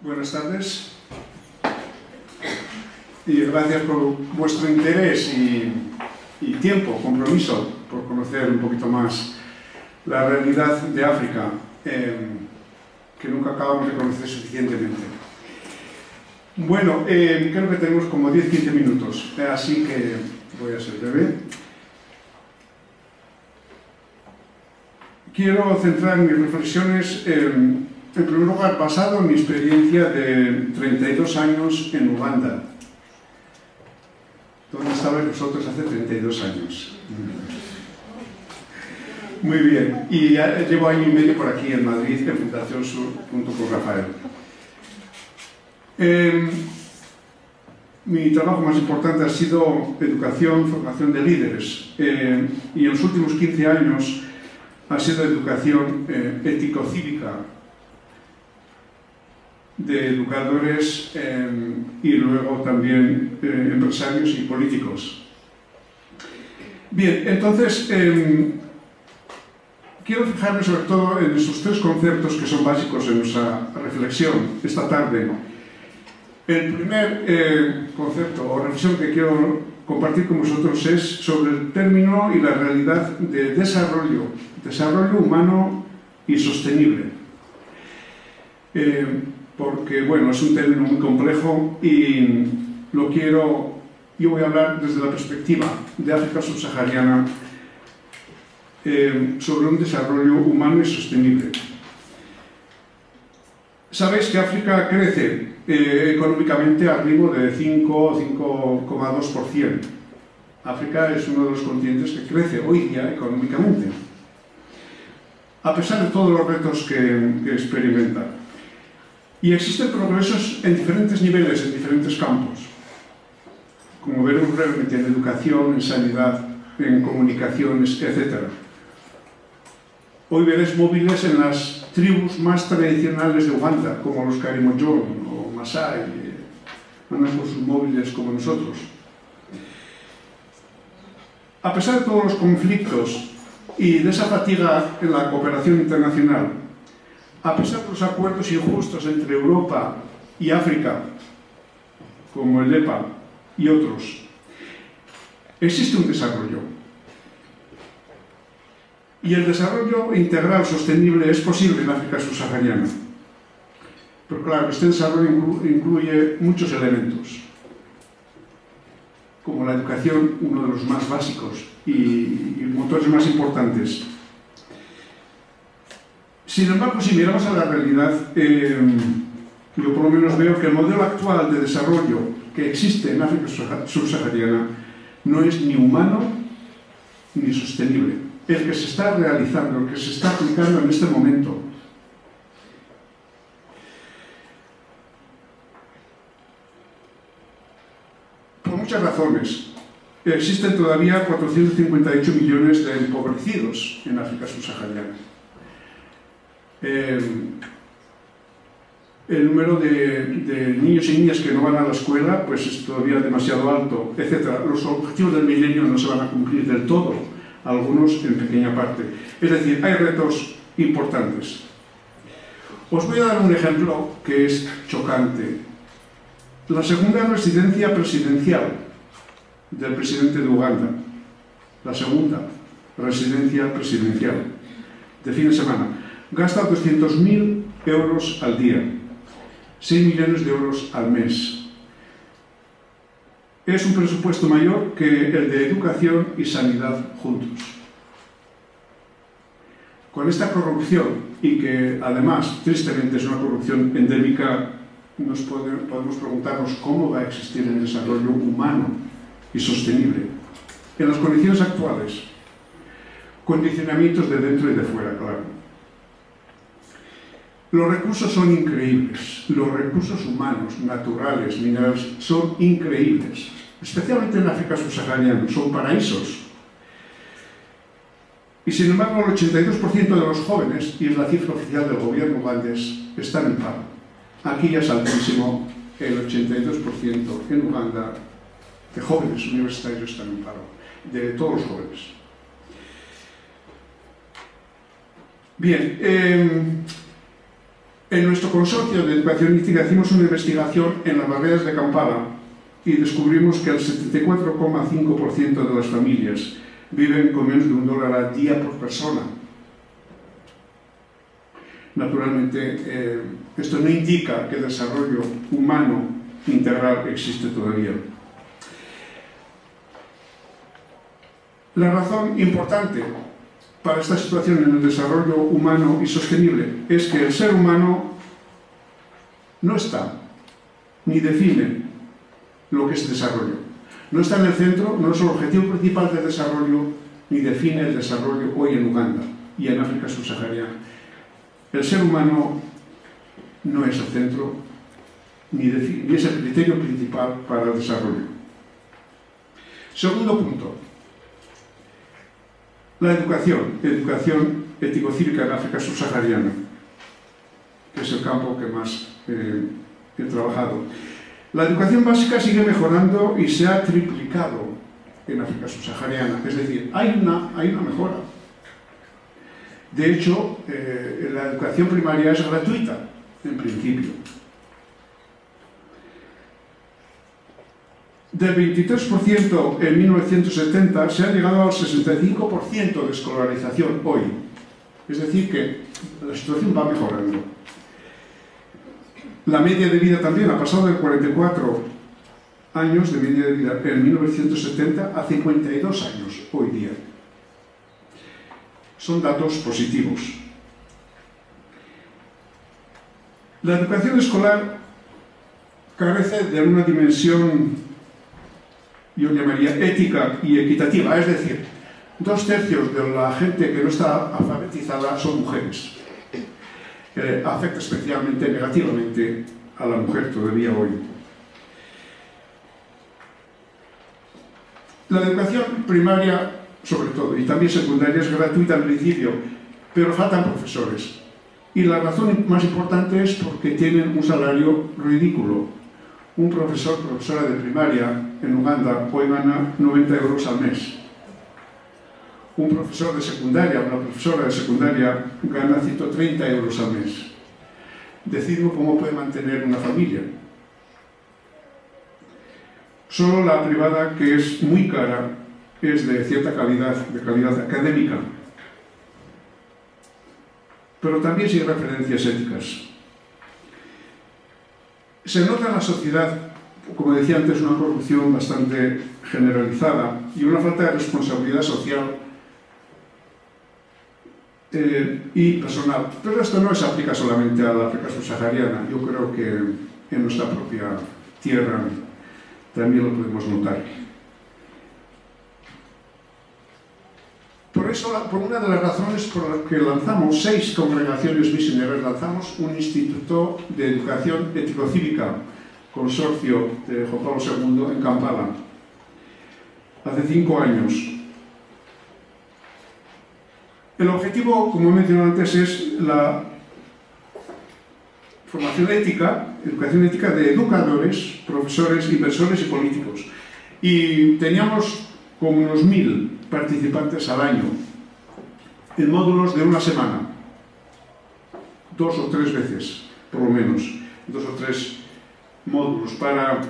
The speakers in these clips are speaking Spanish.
Buenas tardes y gracias por vuestro interés y tiempo, compromiso, por conocer un poquito más la realidad de África, que nunca acabamos de conocer suficientemente. Bueno, creo que tenemos como 10-15 minutos, así que voy a ser breve. Quiero centrar mis reflexiones en primer lugar basado en mi experiencia de 32 años en Uganda. ¿Dónde estabais vosotros hace 32 años? Muy bien, y llevo año y medio por aquí en Madrid, en Fundación Sur, junto con Rafael. Mi trabajo más importante ha sido educación, formación de líderes, y en los últimos 15 años ha sido educación ético-cívica de educadores y luego también empresarios y políticos. Bien, entonces quiero fijarme sobre todo en esos tres conceptos que son básicos en nuestra reflexión esta tarde. El primer concepto o reflexión que quiero compartir con vosotros es sobre el término y la realidad de desarrollo humano y sostenible. Porque, bueno, es un término muy complejo y yo voy a hablar desde la perspectiva de África subsahariana sobre un desarrollo humano y sostenible. Sabéis que África crece económicamente al ritmo de 5,2%. África es uno de los continentes que crece hoy día económicamente, a pesar de todos los retos que experimenta. Y existen progresos en diferentes niveles, en diferentes campos, como veremos brevemente en educación, en sanidad, en comunicaciones, etc. Hoy veréis móviles en las tribus más tradicionales de Uganda, como los Karimojong o Masai, andan con sus móviles como nosotros. A pesar de todos los conflictos y de esa fatiga en la cooperación internacional, a pesar de los acuerdos injustos entre Europa y África, como el EPA y otros, existe un desarrollo. Y el desarrollo integral sostenible es posible en África subsahariana. Pero claro, este desarrollo incluye muchos elementos, como la educación, uno de los más básicos y motores más importantes. Sin embargo, si miramos a la realidad, yo por lo menos veo que el modelo actual de desarrollo que existe en África subsahariana no es ni humano ni sostenible. El que se está realizando, el que se está aplicando en este momento. Por muchas razones. Existen todavía 458 millones de empobrecidos en África subsahariana. El número de niños y niñas que no van a la escuela pues es todavía demasiado alto, etc. Los objetivos del milenio no se van a cumplir del todo, algunos en pequeña parte. Es decir, hay retos importantes. Os voy a dar un ejemplo que es chocante. La segunda residencia presidencial del presidente de Uganda, la segunda residencia presidencial de fin de semana, gasta 200.000 euros al día, 6 millones de euros al mes. Es un presupuesto mayor que el de educación y sanidad juntos. Con esta corrupción, y que además, tristemente, es una corrupción endémica, podemos preguntarnos cómo va a existir el desarrollo humano y sostenible en las condiciones actuales. Condicionamientos de dentro y de fuera, claro. Los recursos son increíbles, los recursos humanos, naturales, minerales, son increíbles, especialmente en África subsahariana, son paraísos. Y sin embargo, el 82% de los jóvenes, y es la cifra oficial del gobierno ugandés, están en paro. Aquí ya es altísimo, el 82% en Uganda de jóvenes universitarios están en paro, de todos los jóvenes. Bien, En nuestro consorcio de educación ética hicimos una investigación en las barriadas de Kampala y descubrimos que el 74,5% de las familias viven con menos de $1 al día por persona. Naturalmente, esto no indica que el desarrollo humano integral existe todavía. La razón importante para esta situación en el desarrollo humano y sostenible es que el ser humano no está ni define lo que es desarrollo. No está en el centro, no es el objetivo principal del desarrollo, ni define el desarrollo hoy en Uganda y en África subsahariana. El ser humano no es el centro, ni es el criterio principal para el desarrollo. Segundo punto. La educación ético-cívica en África subsahariana, que es el campo que más he trabajado. La educación básica sigue mejorando y se ha triplicado en África subsahariana, es decir, hay una mejora. De hecho, la educación primaria es gratuita, en principio. Del 23% en 1970 se ha llegado al 65% de escolarización hoy. Es decir, que la situación va mejorando. La media de vida también ha pasado de 44 años de media de vida en 1970 a 52 años hoy día. Son datos positivos. La educación escolar carece de una dimensión, yo llamaría ética y equitativa, es decir, 2/3 de la gente que no está alfabetizada son mujeres. Afecta especialmente negativamente a la mujer todavía hoy. La educación primaria, sobre todo, y también secundaria, es gratuita en principio, pero faltan profesores. Y la razón más importante es porque tienen un salario ridículo. Un profesora de primaria en Uganda hoy gana 90 euros al mes. Un profesor de secundaria, una profesora de secundaria gana 130 euros al mes. Decidme cómo puede mantener una familia. Solo la privada, que es muy cara, es de cierta calidad, de calidad académica. Pero también sin referencias éticas. Se nota en la sociedad, como decía antes, una corrupción bastante generalizada y una falta de responsabilidad social y personal. Pero esto no se aplica solamente a la África subsahariana. Yo creo que en nuestra propia tierra también lo podemos notar. Por eso, por una de las razones por las que lanzamos 6 congregaciones misioneras, lanzamos un instituto de educación ético-cívica, consorcio de Juan Pablo II en Kampala, hace 5 años. El objetivo, como he mencionado antes, es la formación ética, educación ética de educadores, profesores, inversores y políticos. Y teníamos como unos 1000 participantes al año en módulos de una semana, 2 o 3 veces, por lo menos, 2 o 3 módulos, para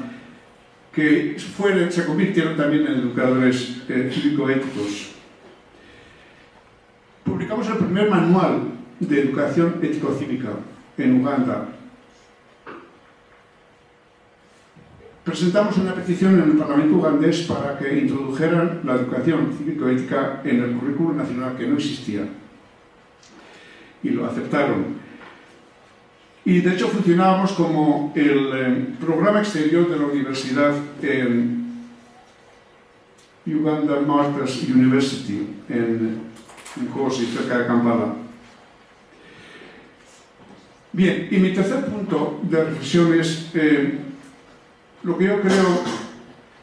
que se convirtieran también en educadores cívico-éticos. Publicamos el primer manual de educación ético-cívica en Uganda. Presentamos una petición en el Parlamento ugandés para que introdujeran la educación cívico-ética en el currículo nacional, que no existía. Y lo aceptaron. Y de hecho funcionábamos como el programa exterior de la universidad en Uganda Martyrs University, en Nkosi, cerca de Kampala. Bien, y mi tercer punto de reflexión es lo que yo creo,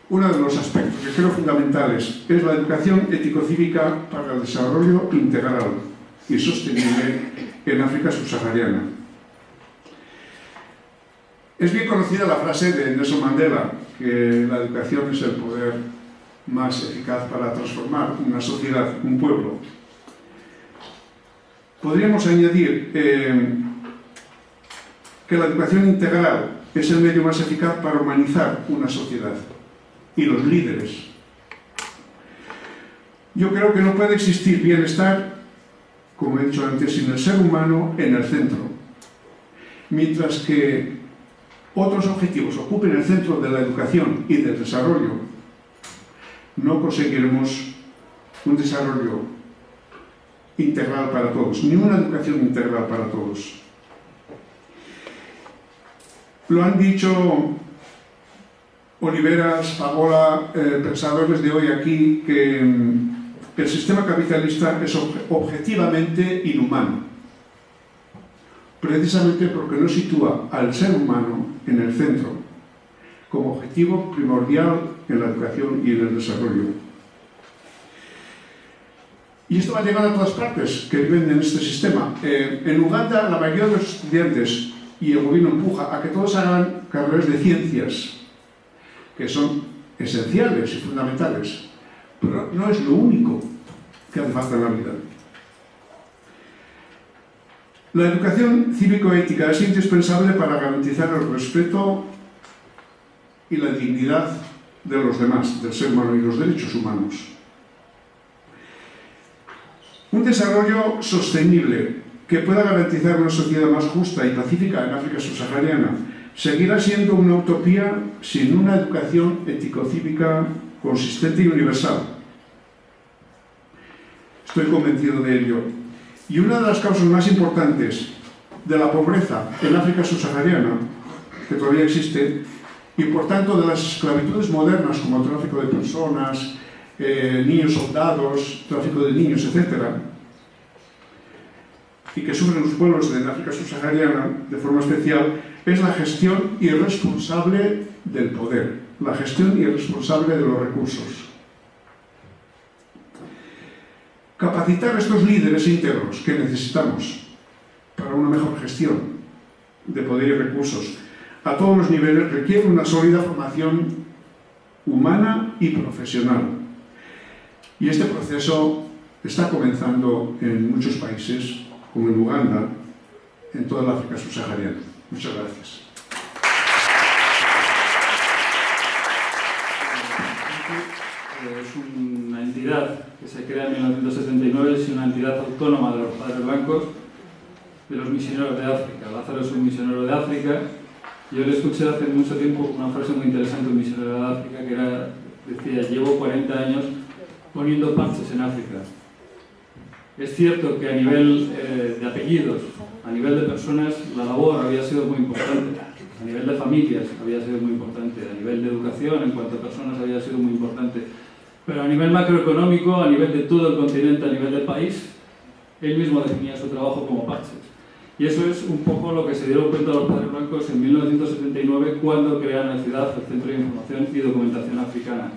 uno de los aspectos que creo fundamentales, es la educación ético-cívica para el desarrollo integral y sostenible en África subsahariana. Es bien conocida la frase de Nelson Mandela, que la educación es el poder más eficaz para transformar una sociedad, un pueblo. Podríamos añadir que la educación integral es el medio más eficaz para humanizar una sociedad y los líderes. Yo creo que no puede existir bienestar, como he dicho antes, sin el ser humano en el centro. Mientras que otros objetivos ocupen el centro de la educación y del desarrollo, no conseguiremos un desarrollo integral para todos, ni una educación integral para todos. Lo han dicho Oliveras, Pagola, pensadores de hoy aquí, que el sistema capitalista es objetivamente inhumano, precisamente porque no sitúa al ser humano en el centro, como objetivo primordial en la educación y en el desarrollo. Y esto va a llegar a todas partes que viven en este sistema. En Uganda, la mayoría de los estudiantes y el gobierno empuja a que todos hagan carreras de ciencias, que son esenciales y fundamentales, pero no es lo único que hace falta en la vida. La educación cívico-ética es indispensable para garantizar el respeto y la dignidad de los demás, del ser humano y los derechos humanos. Un desarrollo sostenible que pueda garantizar una sociedad más justa y pacífica en África subsahariana seguirá siendo una utopía sin una educación ético-cívica consistente y universal. Estoy convencido de ello. Y una de las causas más importantes de la pobreza en África subsahariana, que todavía existe, y por tanto de las esclavitudes modernas como el tráfico de personas, niños soldados, tráfico de niños, etc., y que sufren los pueblos de África subsahariana de forma especial, es la gestión irresponsable del poder, la gestión irresponsable de los recursos. Capacitar a estos líderes íntegros que necesitamos para una mejor gestión de poder y recursos a todos los niveles requiere una sólida formación humana y profesional. Y este proceso está comenzando en muchos países, como en Uganda, en toda la África subsahariana. Muchas gracias. Es una entidad que se crea en 1979, es una entidad autónoma de los Padres Blancos, de los misioneros de África. Lázaro es un misionero de África. Yo le escuché hace mucho tiempo una frase muy interesante de un misionero de África que decía: llevo 40 años poniendo parches en África. Es cierto que a nivel de apellidos, a nivel de personas, la labor había sido muy importante. A nivel de familias había sido muy importante. A nivel de educación, en cuanto a personas, había sido muy importante. Pero a nivel macroeconómico, a nivel de todo el continente, a nivel del país, él mismo definía su trabajo como parches. Y eso es un poco lo que se dieron cuenta los Padres Blancos en 1979 cuando crearon la ciudad, el Centro de Información y Documentación Africana.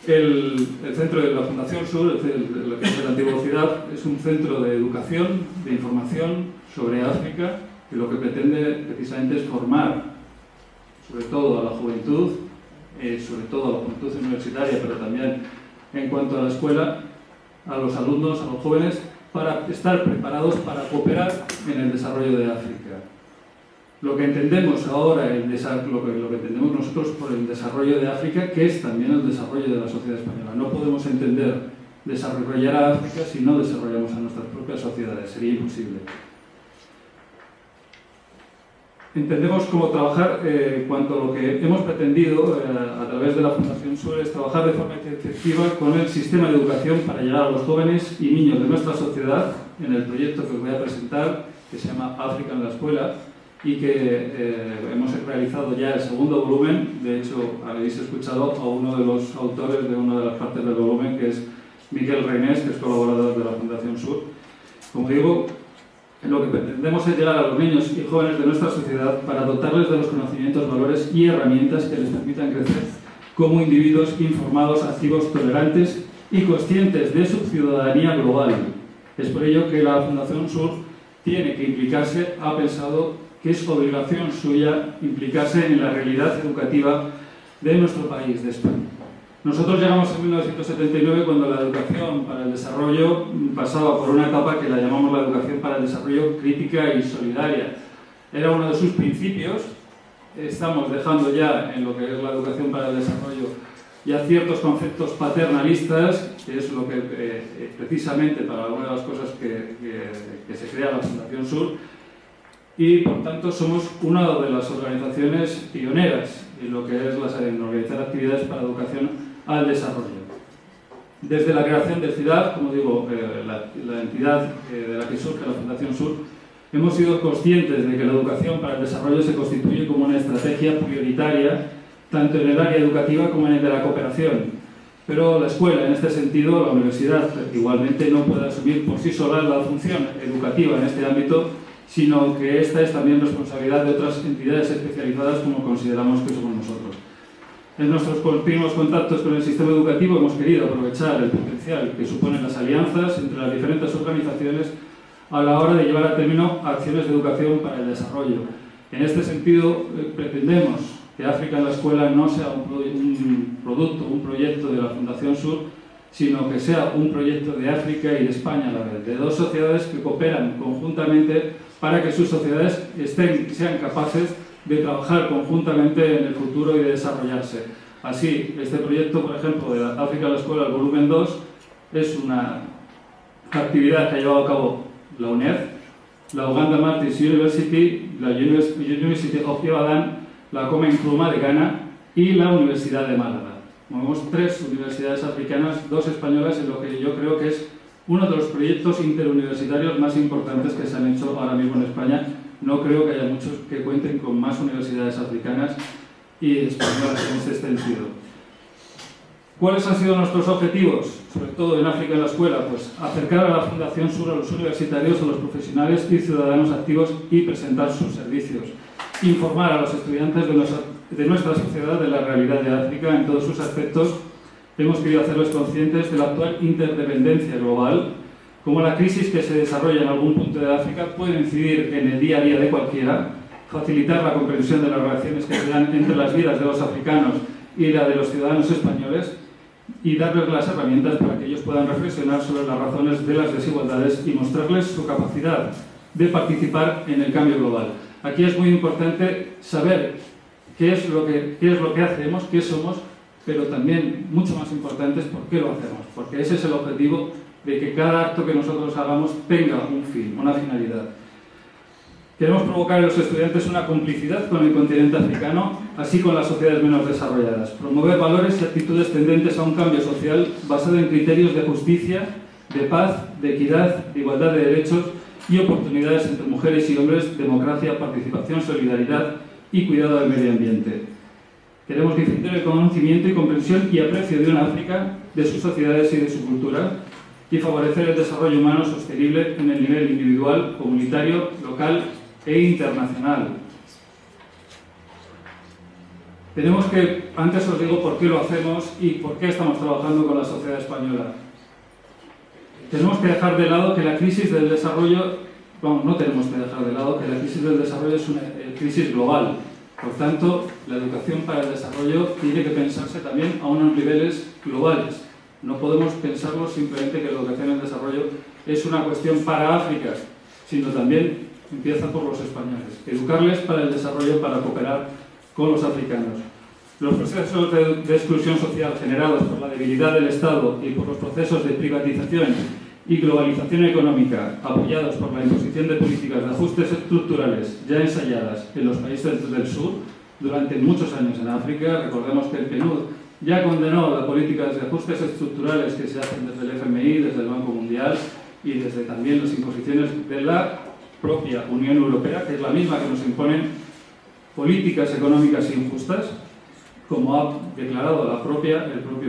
El centro de la Fundación Sur, lo que es la antigua ciudad, es un centro de educación, de información sobre África, que lo que pretende precisamente es formar, sobre todo a la juventud, sobre todo a la juventud universitaria, pero también en cuanto a la escuela, a los alumnos, a los jóvenes, para estar preparados para cooperar en el desarrollo de África. Lo que entendemos ahora, lo que entendemos nosotros por el desarrollo de África, que es también el desarrollo de la sociedad española. No podemos entender desarrollar a África si no desarrollamos a nuestras propias sociedades, sería imposible. Entendemos cómo trabajar cuanto a lo que hemos pretendido a través de la Fundación Sur es trabajar de forma efectiva con el sistema de educación para llegar a los jóvenes y niños de nuestra sociedad en el proyecto que os voy a presentar, que se llama África en la Escuela, y que hemos realizado ya el segundo volumen. De hecho, habéis escuchado a uno de los autores de una de las partes del volumen, que es Miguel Reynés, que es colaborador de la Fundación Sur. Como digo, lo que pretendemos es llegar a los niños y jóvenes de nuestra sociedad para dotarles de los conocimientos, valores y herramientas que les permitan crecer como individuos informados, activos, tolerantes y conscientes de su ciudadanía global. Es por ello que la Fundación Sur tiene que implicarse, ha pensado que es obligación suya implicarse en la realidad educativa de nuestro país, de España. Nosotros llegamos en 1979 cuando la educación para el desarrollo pasaba por una etapa que la llamamos la educación para el desarrollo crítica y solidaria. era uno de sus principios. Estamos dejando ya en lo que es la educación para el desarrollo ya ciertos conceptos paternalistas, que es lo que precisamente para algunas de las cosas que se crea la Fundación Sur, y por tanto somos una de las organizaciones pioneras en lo que es en organizar actividades para educación al desarrollo. Desde la creación del CIDAD, como digo, la entidad de la que surge la Fundación Sur, hemos sido conscientes de que la educación para el desarrollo se constituye como una estrategia prioritaria tanto en el área educativa como en el de la cooperación. Pero la escuela, en este sentido, la universidad, igualmente no puede asumir por sí sola la función educativa en este ámbito, sino que esta es también responsabilidad de otras entidades especializadas como consideramos que somos nosotros. En nuestros continuos contactos con el sistema educativo hemos querido aprovechar el potencial que suponen las alianzas entre las diferentes organizaciones a la hora de llevar a término acciones de educación para el desarrollo. En este sentido, pretendemos que África en la Escuela no sea un producto, un proyecto de la Fundación Sur, sino que sea un proyecto de África y de España a la vez, de dos sociedades que cooperan conjuntamente para que sus sociedades sean capaces de trabajar conjuntamente en el futuro y de desarrollarse. Así, este proyecto, por ejemplo, de África en la Escuela, el volumen 2, es una actividad que ha llevado a cabo la UNED, la Uganda Martins University, la University of Ibadan, la Komen Nkrumah de Ghana y la Universidad de Málaga. Tenemos 3 universidades africanas, 2 españolas, en lo que yo creo que es uno de los proyectos interuniversitarios más importantes que se han hecho ahora mismo en España. No creo que haya muchos que cuenten con más universidades africanas y españolas en este sentido. ¿Cuáles han sido nuestros objetivos? Sobre todo en África en la Escuela, pues acercar a la Fundación Sur a los universitarios, a los profesionales y ciudadanos activos y presentar sus servicios. Informar a los estudiantes de nuestra sociedad de la realidad de África en todos sus aspectos. Hemos querido hacerlos conscientes de la actual interdependencia global, como la crisis que se desarrolla en algún punto de África puede incidir en el día a día de cualquiera, facilitar la comprensión de las relaciones que se dan entre las vidas de los africanos y la de los ciudadanos españoles, y darles las herramientas para que ellos puedan reflexionar sobre las razones de las desigualdades y mostrarles su capacidad de participar en el cambio global. Aquí es muy importante saber qué es lo que hacemos, qué somos, pero también, mucho más importante, es por qué lo hacemos, porque ese es el objetivo de que cada acto que nosotros hagamos tenga un fin, una finalidad. Queremos provocar en los estudiantes una complicidad con el continente africano, así con las sociedades menos desarrolladas, promover valores y actitudes tendentes a un cambio social basado en criterios de justicia, de paz, de equidad, de igualdad de derechos y oportunidades entre mujeres y hombres, democracia, participación, solidaridad y cuidado del medio ambiente. Queremos difundir el conocimiento y comprensión y aprecio de una África, de sus sociedades y de su cultura, y favorecer el desarrollo humano sostenible en el nivel individual, comunitario, local e internacional. Tenemos que, antes os digo por qué lo hacemos y por qué estamos trabajando con la sociedad española. Tenemos que dejar de lado que la crisis del desarrollo, no tenemos que dejar de lado que la crisis del desarrollo es una crisis global. Por tanto, la educación para el desarrollo tiene que pensarse también a unos niveles globales. No podemos pensarlo simplemente que la educación en el desarrollo es una cuestión para África, sino también empieza por los españoles. Educarles para el desarrollo, para cooperar con los africanos. Los procesos de exclusión social generados por la debilidad del Estado y por los procesos de privatización y globalización económica apoyados por la imposición de políticas de ajustes estructurales ya ensayadas en los países del sur durante muchos años en África. Recordemos que el PNUD ya condenó las políticas de ajustes estructurales que se hacen desde el FMI, desde el Banco Mundial y desde también las imposiciones de la propia Unión Europea, que es la misma que nos imponen políticas económicas injustas, como ha declarado el propio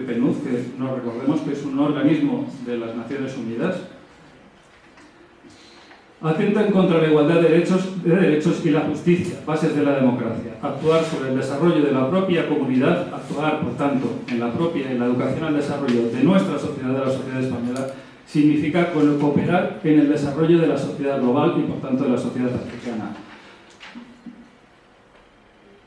PNUD, que nos recordemos que es un organismo de las Naciones Unidas. Atentan contra la igualdad de derechos y la justicia, bases de la democracia. Actuar sobre el desarrollo de la propia comunidad, actuar, por tanto, en la educación al desarrollo de nuestra sociedad, de la sociedad española, significa cooperar en el desarrollo de la sociedad global y, por tanto, de la sociedad africana.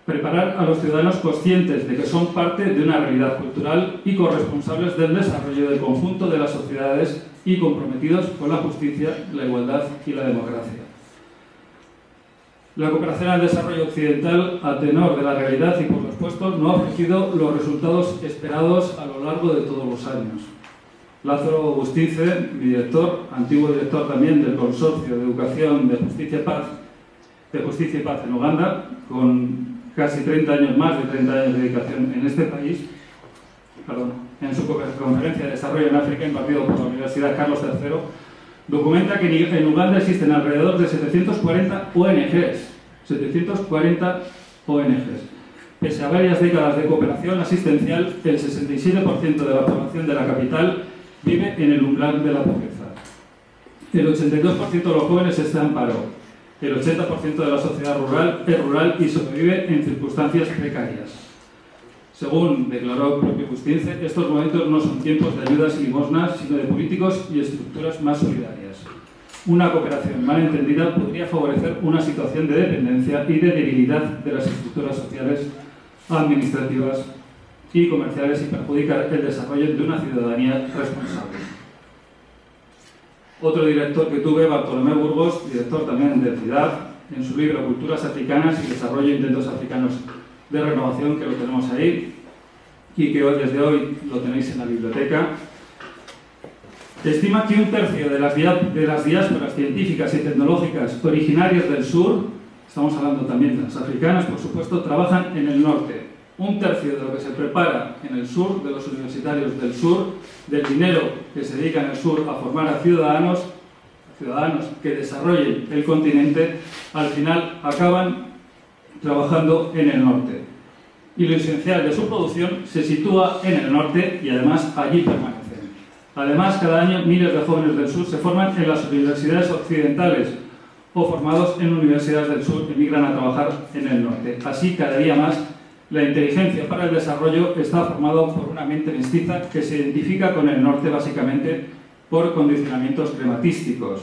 Preparar a los ciudadanos conscientes de que son parte de una realidad cultural y corresponsables del desarrollo del conjunto de las sociedades y comprometidos con la justicia, la igualdad y la democracia. La cooperación al desarrollo occidental, a tenor de la realidad y por los puestos, no ha ofrecido los resultados esperados a lo largo de todos los años. Lázaro Bustince, mi director, antiguo director también del Consorcio de Educación de Justicia y Paz en Uganda, con casi 30 años, más de 30 años de dedicación en este país, en su conferencia de desarrollo en África, impartido por la Universidad Carlos III, documenta que en Uganda existen alrededor de 740 ONGs. 740 ONGs. Pese a varias décadas de cooperación asistencial, el 67% de la población de la capital vive en el umbral de la pobreza. El 82% de los jóvenes está en paro. El 80% de la sociedad es rural y sobrevive en circunstancias precarias. Según declaró el propio Bustince, estos momentos no son tiempos de ayudas y limosnas, sino de políticos y estructuras más solidarias. Una cooperación mal entendida podría favorecer una situación de dependencia y de debilidad de las estructuras sociales, administrativas y comerciales y perjudicar el desarrollo de una ciudadanía responsable. Otro director que tuve, Bartolomé Burgos, director también de CIDAD, en su libro Culturas Africanas y Desarrollo de Intentos Africanos de Renovación, que lo tenemos ahí y que desde hoy lo tenéis en la biblioteca, estima que un tercio de las diásporas científicas y tecnológicas originarias del sur, estamos hablando también de las africanas, por supuesto, trabajan en el norte. Un tercio de lo que se prepara en el sur, de los universitarios del sur, del dinero que se dedica en el sur a formar a ciudadanos que desarrollen el continente, al final acaban trabajando en el norte. Y lo esencial de su producción se sitúa en el norte y además allí permanecen. Además, cada año miles de jóvenes del sur se forman en las universidades occidentales o formados en universidades del sur emigran a trabajar en el norte. Así, cada día más, la inteligencia para el desarrollo está formada por una mente mestiza que se identifica con el norte básicamente por condicionamientos crematísticos.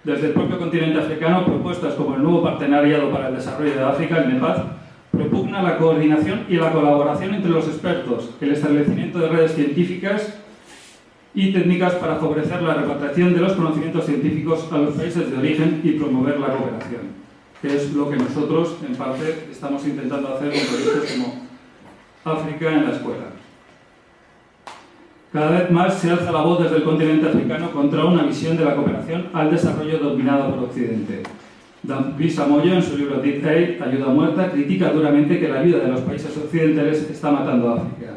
Desde el propio continente africano, propuestas como el nuevo Partenariado para el Desarrollo de África, el NEPAD, propugna la coordinación y la colaboración entre los expertos, el establecimiento de redes científicas y técnicas para favorecer la repatriación de los conocimientos científicos a los países de origen y promover la cooperación, que es lo que nosotros, en parte, estamos intentando hacer con proyectos como África en la escuela. Cada vez más se alza la voz desde el continente africano contra una visión de la cooperación al desarrollo dominada por Occidente. Luis Amoyo, en su libro Deep Aid, Ayuda Muerta, critica duramente que la ayuda de los países occidentales está matando a África.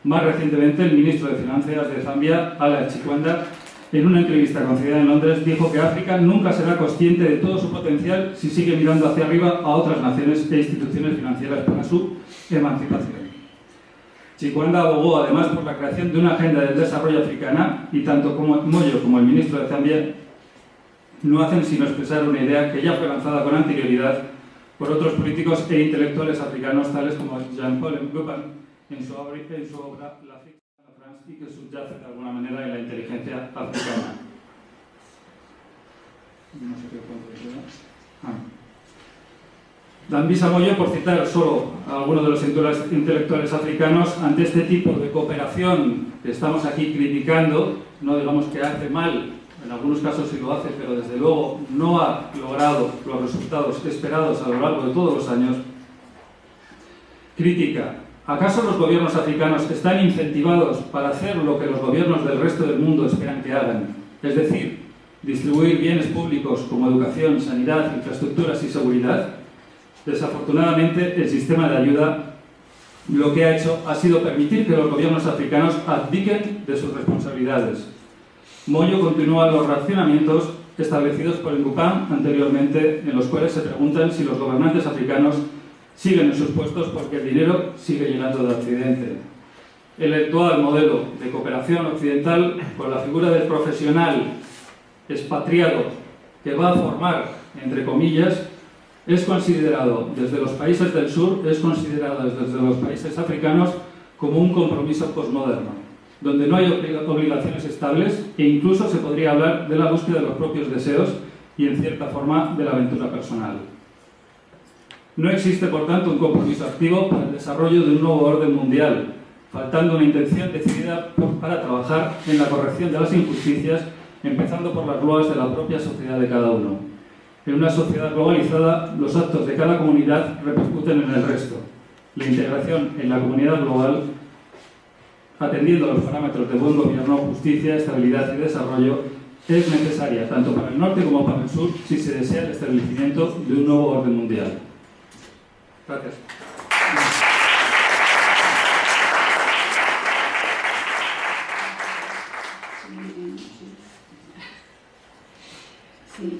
Más recientemente, el ministro de Finanzas de Zambia, Ala Chikwanda, en una entrevista concedida en Londres, dijo que África nunca será consciente de todo su potencial si sigue mirando hacia arriba a otras naciones e instituciones financieras para su emancipación. Chikwanda abogó además por la creación de una agenda del desarrollo africana y tanto como Moyo como el ministro de Zambia no hacen sino expresar una idea que ya fue lanzada con anterioridad por otros políticos e intelectuales africanos tales como Jean-Paul Mbupan en su obra La Fiction de la France y que subyace de alguna manera en la inteligencia africana. No sé qué punto Dambisa Moyo, por citar solo a algunos de los intelectuales africanos, ante este tipo de cooperación que estamos aquí criticando, no digamos que hace mal, en algunos casos sí lo hace, pero desde luego no ha logrado los resultados esperados a lo largo de todos los años, critica: ¿acaso los gobiernos africanos están incentivados para hacer lo que los gobiernos del resto del mundo esperan que hagan? Es decir, distribuir bienes públicos como educación, sanidad, infraestructuras y seguridad. Desafortunadamente, el sistema de ayuda lo que ha hecho ha sido permitir que los gobiernos africanos abdiquen de sus responsabilidades. Moyo continúa los racionamientos establecidos por el Ngupan anteriormente, en los cuales se preguntan si los gobernantes africanos siguen en sus puestos porque el dinero sigue llegando de Occidente. El actual modelo de cooperación occidental, con la figura del profesional expatriado que va a formar, entre comillas, es considerado desde los países del sur, es considerado desde los países africanos como un compromiso posmoderno, donde no hay obligaciones estables e incluso se podría hablar de la búsqueda de los propios deseos y, en cierta forma, de la aventura personal. No existe, por tanto, un compromiso activo para el desarrollo de un nuevo orden mundial, faltando una intención decidida para trabajar en la corrección de las injusticias, empezando por las loas de la propia sociedad de cada uno. En una sociedad globalizada, los actos de cada comunidad repercuten en el resto. La integración en la comunidad global, atendiendo a los parámetros de buen gobierno, justicia, estabilidad y desarrollo, es necesaria tanto para el norte como para el sur si se desea el establecimiento de un nuevo orden mundial. Gracias. Sí,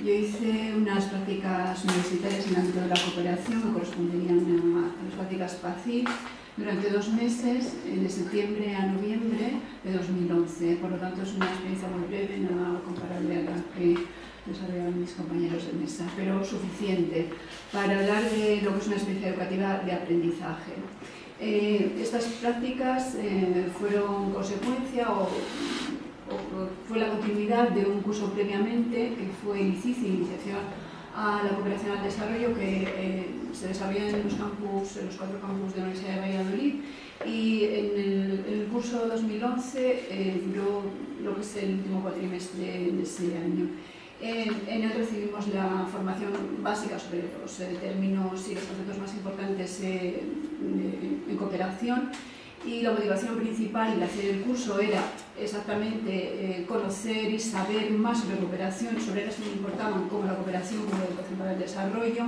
yo hice unas prácticas universitarias en el ámbito de la cooperación que corresponderían a las prácticas PACIF durante 2 meses, de septiembre a noviembre de 2011. Por lo tanto, es una experiencia muy breve, nada comparable a la que desarrollaron mis compañeros de mesa, pero suficiente para hablar de lo que es una experiencia educativa de aprendizaje. Estas prácticas fueron consecuencia o fue la continuidad de un curso previamente que fue ICICI, Iniciación a la Cooperación al Desarrollo, que se desarrolla en los 4 campus de la Universidad de Valladolid, y en el curso 2011 duró lo que es el último cuatrimestre de ese año. En él recibimos la formación básica sobre los términos y los conceptos más importantes en cooperación, y la motivación principal de hacer el curso era exactamente conocer y saber más sobre cooperación, sobre áreas que me importaban como la cooperación, como la educación para el desarrollo,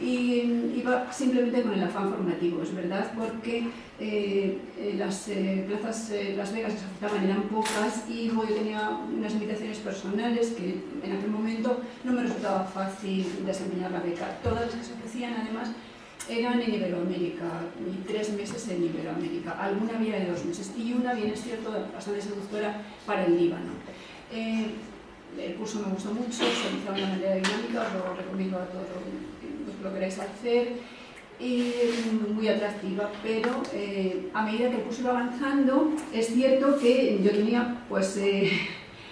y iba simplemente con el afán formativo, es verdad, porque las plazas, las becas que se ofertaban eran pocas, y luego yo tenía unas limitaciones personales que en aquel momento no me resultaba fácil desempeñar la beca. Todas las que se ofrecían, además, eran en Iberoamérica, y 3 meses en Iberoamérica. Alguna había de 2 meses, y una, bien es cierto, bastante seductora para el Líbano. El curso me gustó mucho, se realizaba de una manera dinámica, os lo recomiendo a todos los que lo queráis hacer, y muy atractiva, pero a medida que el curso iba avanzando, es cierto que yo tenía pues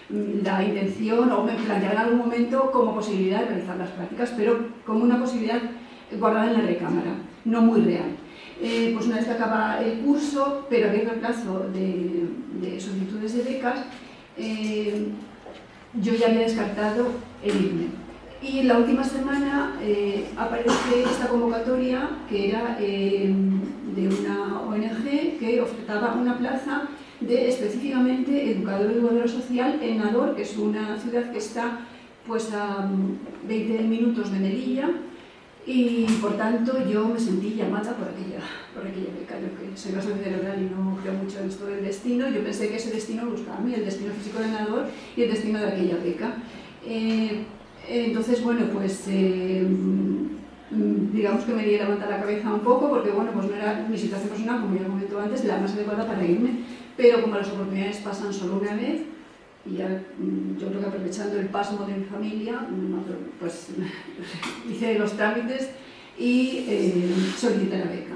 la intención, o me planteaba en algún momento como posibilidad de realizar las prácticas, pero como una posibilidad guardada en la recámara, no muy real. Pues una vez que acaba el curso, pero abierto el plazo de solicitudes de becas, yo ya había descartado el irme. Y en la última semana aparece esta convocatoria, que era de una ONG que ofertaba una plaza de específicamente educadora social en Nador, que es una ciudad que está pues a 20 minutos de Melilla. Y por tanto yo me sentí llamada por aquella beca. Yo que soy bastante cerebral y no creo mucho en esto del destino, yo pensé que ese destino buscaba a mí, el destino físico del nadador y el destino de aquella beca. Entonces, bueno, pues digamos que me di levantar la cabeza un poco, porque bueno, pues no era mi situación personal, como ya comentó antes, la más adecuada para irme, pero como las oportunidades pasan solo una vez, y ya, yo creo que aprovechando el pasmo de mi familia, pues hice los trámites y solicité la beca.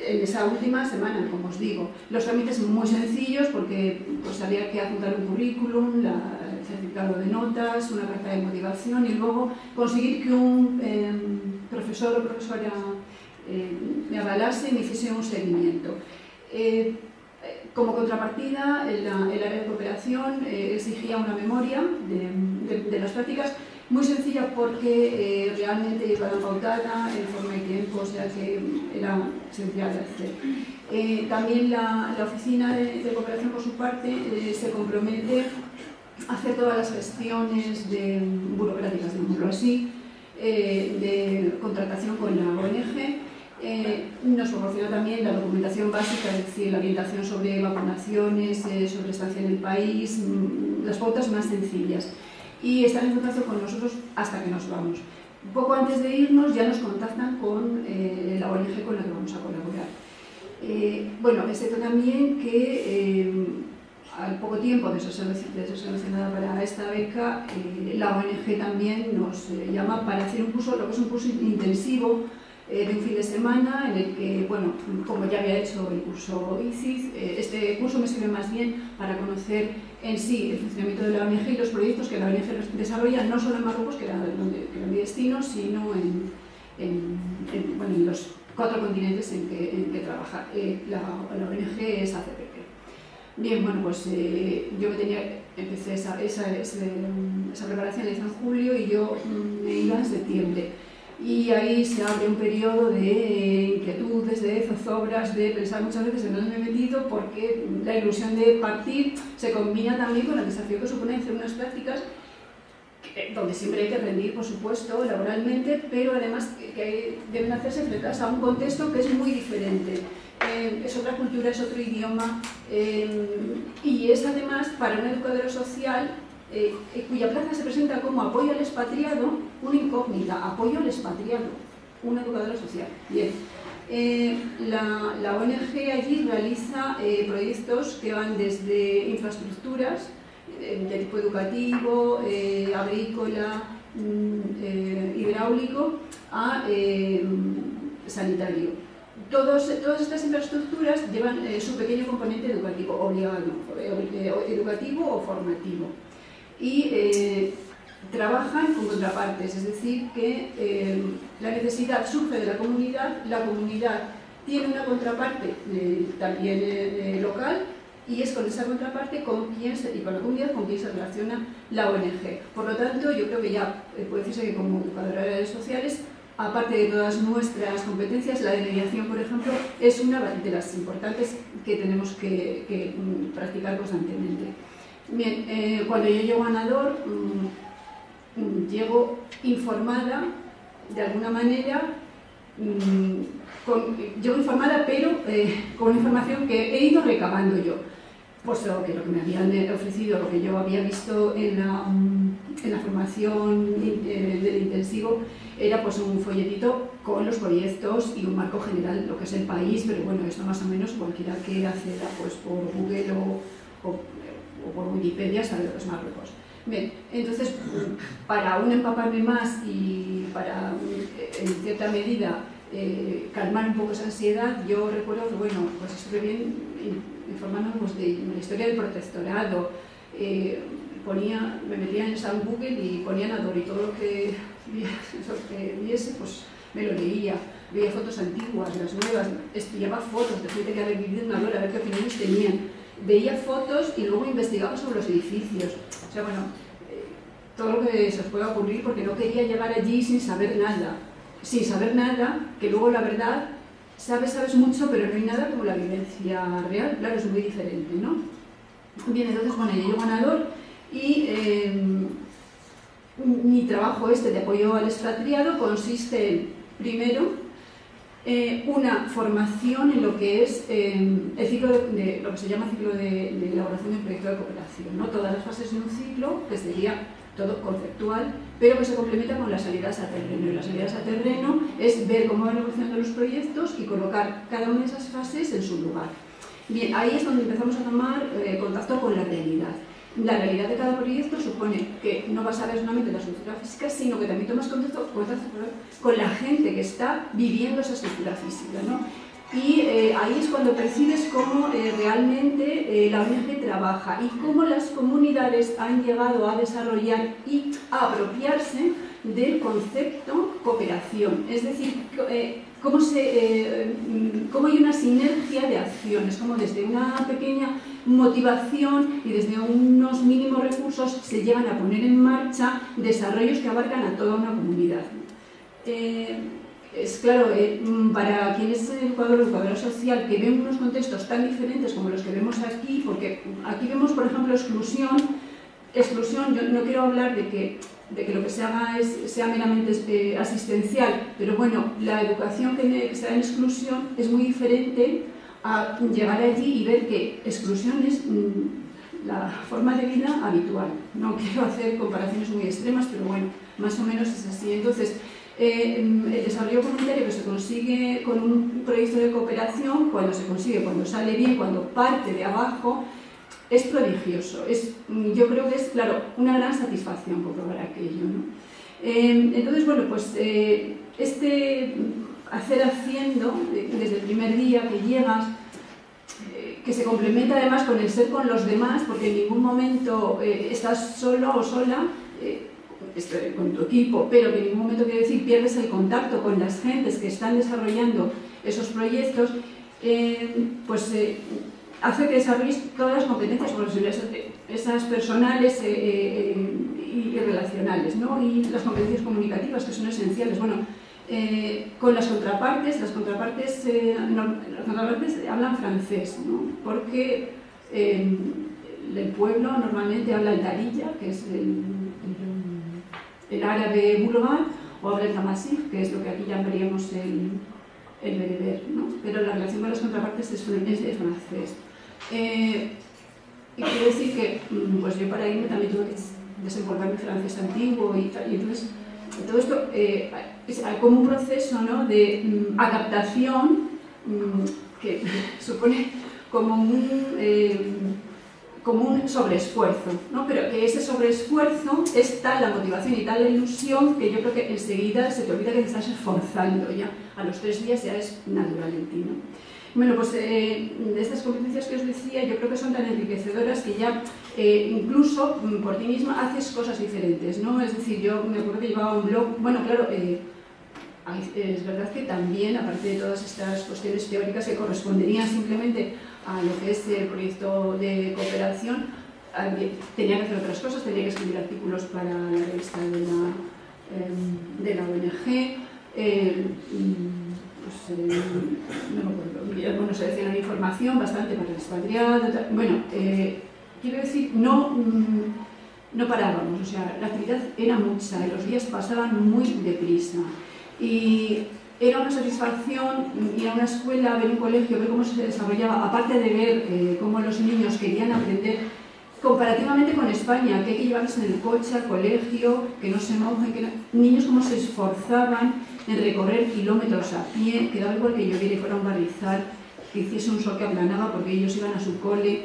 En esa última semana, como os digo, los trámites muy sencillos, porque pues había que adjuntar un currículum, el certificado de notas, una carta de motivación, y luego conseguir que un profesor o profesora me avalase y me hiciese un seguimiento. Como contrapartida, el área de cooperación exigía una memoria de las prácticas muy sencilla, porque realmente iba pautada en forma y tiempo, o sea que era sencilla de hacer. También la oficina de cooperación, por su parte, se compromete a hacer todas las gestiones burocráticas, digámoslo así, de contratación con la ONG. Nos proporciona también la documentación básica, es decir, la orientación sobre vacunaciones, sobre estancia en el país, las pautas más sencillas, y están en contacto con nosotros hasta que nos vamos. Un poco antes de irnos ya nos contactan con la ONG con la que vamos a colaborar. Bueno, es cierto también que al poco tiempo de ser seleccionada para esta beca, la ONG también nos llama para hacer un curso, lo que es un curso intensivo, de un fin de semana, en el que, bueno, como ya había hecho el curso ICIS, este curso me sirve más bien para conocer en sí el funcionamiento de la ONG y los proyectos que la ONG desarrolla, no solo en Marruecos, que era mi destino, sino en los 4 continentes en que trabaja. La ONG es ACPP. Bien, bueno, pues yo empecé esa preparación la hice en julio y yo me iba en septiembre. Y ahí se abre un periodo de inquietudes, de zozobras, de pensar muchas veces en dónde me he metido, porque la ilusión de partir se combina también con el desafío que supone hacer unas prácticas donde siempre hay que rendir, por supuesto, laboralmente, pero además que deben hacerse frente a un contexto que es muy diferente. Es otra cultura, es otro idioma, y es además para un educador social cuya plaza se presenta como apoyo al expatriado, una incógnita, apoyo al expatriado, un educador social. Bien. La ONG allí realiza proyectos que van desde infraestructuras de tipo educativo, agrícola, hidráulico, a sanitario. Todas estas infraestructuras llevan su pequeño componente educativo, obligado, educativo o formativo. Y trabajan con contrapartes, es decir, que la necesidad surge de la comunidad tiene una contraparte también local, y es con esa contraparte y con la comunidad con quien se relaciona la ONG. Por lo tanto, yo creo que ya puede decirse que como educadores sociales, aparte de todas nuestras competencias, la de mediación, por ejemplo, es una de las importantes que tenemos que practicar constantemente. Bien, cuando yo llego a Nador, llego informada, de alguna manera, llego informada, pero con información que he ido recabando yo. Pues lo que me habían ofrecido, lo que yo había visto en la formación del intensivo, era pues un folletito con los proyectos y un marco general, lo que es el país, pero bueno, esto más o menos cualquiera que acceda pues, por Google o por Wikipedia sabe lo que es Marruecos. Bien, entonces, para un empaparme más y para, en cierta medida, calmar un poco esa ansiedad, yo recuerdo que, bueno, pues estuve bien informándonos de la historia del protectorado, me metía en San Google y ponía Nador y todo lo que viese, pues me lo leía, veía fotos antiguas, las nuevas, estudiaba fotos de gente que había vivido en Nador a ver qué opiniones tenían, veía fotos y luego investigaba sobre los edificios. O sea, bueno, todo lo que se os pueda ocurrir, porque no quería llegar allí sin saber nada, que luego la verdad, sabes mucho, pero no hay nada como la vivencia real, claro, es muy diferente, ¿no? Bien, entonces, bueno, yo llego a Nador y mi trabajo de apoyo al expatriado consiste en, primero, una formación en lo que es el ciclo lo que se llama ciclo de elaboración de un proyecto de cooperación, ¿no? Todas las fases de un ciclo, que sería todo conceptual, pero que se complementa con las salidas a terreno. Y las salidas a terreno es ver cómo van evolucionando los proyectos y colocar cada una de esas fases en su lugar. Bien, ahí es donde empezamos a tomar contacto con la realidad. La realidad de cada proyecto supone que no vas a ver solamente la estructura física, sino que también tomas contacto con la gente que está viviendo esa estructura física, ¿no? Y ahí es cuando percibes cómo realmente la ONG trabaja y cómo las comunidades han llegado a desarrollar y a apropiarse del concepto cooperación. Es decir, cómo hay una sinergia de acciones, como desde una pequeña motivación y desde unos mínimos recursos se llevan a poner en marcha desarrollos que abarcan a toda una comunidad. Es claro, para quien es educador o educadora social que ve unos contextos tan diferentes como los que vemos aquí, porque aquí vemos, por ejemplo, exclusión, yo no quiero hablar de que lo que se haga sea meramente asistencial, pero bueno, la educación que se da en exclusión es muy diferente a llegar allí y ver que exclusión es la forma de vida habitual. No quiero hacer comparaciones muy extremas, pero bueno, más o menos es así. Entonces, el desarrollo comunitario que se consigue con un proyecto de cooperación, cuando se consigue, cuando sale bien, cuando parte de abajo, es prodigioso. Yo creo que es, claro, una gran satisfacción comprobar aquello, ¿no? Entonces, bueno, pues hacer haciendo, desde el primer día que llegas, que se complementa además con el ser con los demás, porque en ningún momento estás solo o sola, con tu equipo, pero que en ningún momento, quiere decir, pierdes el contacto con las gentes que están desarrollando esos proyectos, pues hace que desarrolles todas las competencias profesionales, esas personales y relacionales, ¿no? Y las competencias comunicativas, que son esenciales. Bueno, con las contrapartes hablan francés, ¿no? Porque el pueblo normalmente habla el darija, que es el árabe búlgaro, o habla el tamasif, que es lo que aquí llamaríamos el bereber, ¿no? Pero la relación con las contrapartes es de francés. Y quiero decir que pues yo para irme también tuve que desenvolver mi francés antiguo y entonces todo esto es como un proceso, ¿no?, de adaptación que supone como un sobreesfuerzo, ¿no? Pero que ese sobreesfuerzo es tal la motivación y tal la ilusión que yo creo que enseguida se te olvida que te estás esforzando ya. A los 3 días ya es natural en ti, ¿no? Bueno, pues de estas competencias que os decía, yo creo que son tan enriquecedoras que ya incluso por ti misma haces cosas diferentes, ¿no? Es decir, yo me acuerdo que llevaba un blog, bueno, claro, es verdad que también, aparte de todas estas cuestiones teóricas que corresponderían simplemente a lo que es el proyecto de cooperación, tenía que hacer otras cosas, tenía que escribir artículos para la revista de la ONG, no me acuerdo, bueno, seleccionar información bastante para el expatriado, bueno, quiero decir, no parábamos, o sea, la actividad era mucha y los días pasaban muy deprisa y era una satisfacción ir a una escuela, ver un colegio, ver cómo se desarrollaba, aparte de ver cómo los niños querían aprender comparativamente con España, que hay que llevarlos en el coche al colegio, que no se mojen, niños cómo se esforzaban en recorrer kilómetros a pie, que daba igual que lloviera y fuera un barrizal, que hiciese un sol que aplanaba porque ellos iban a su cole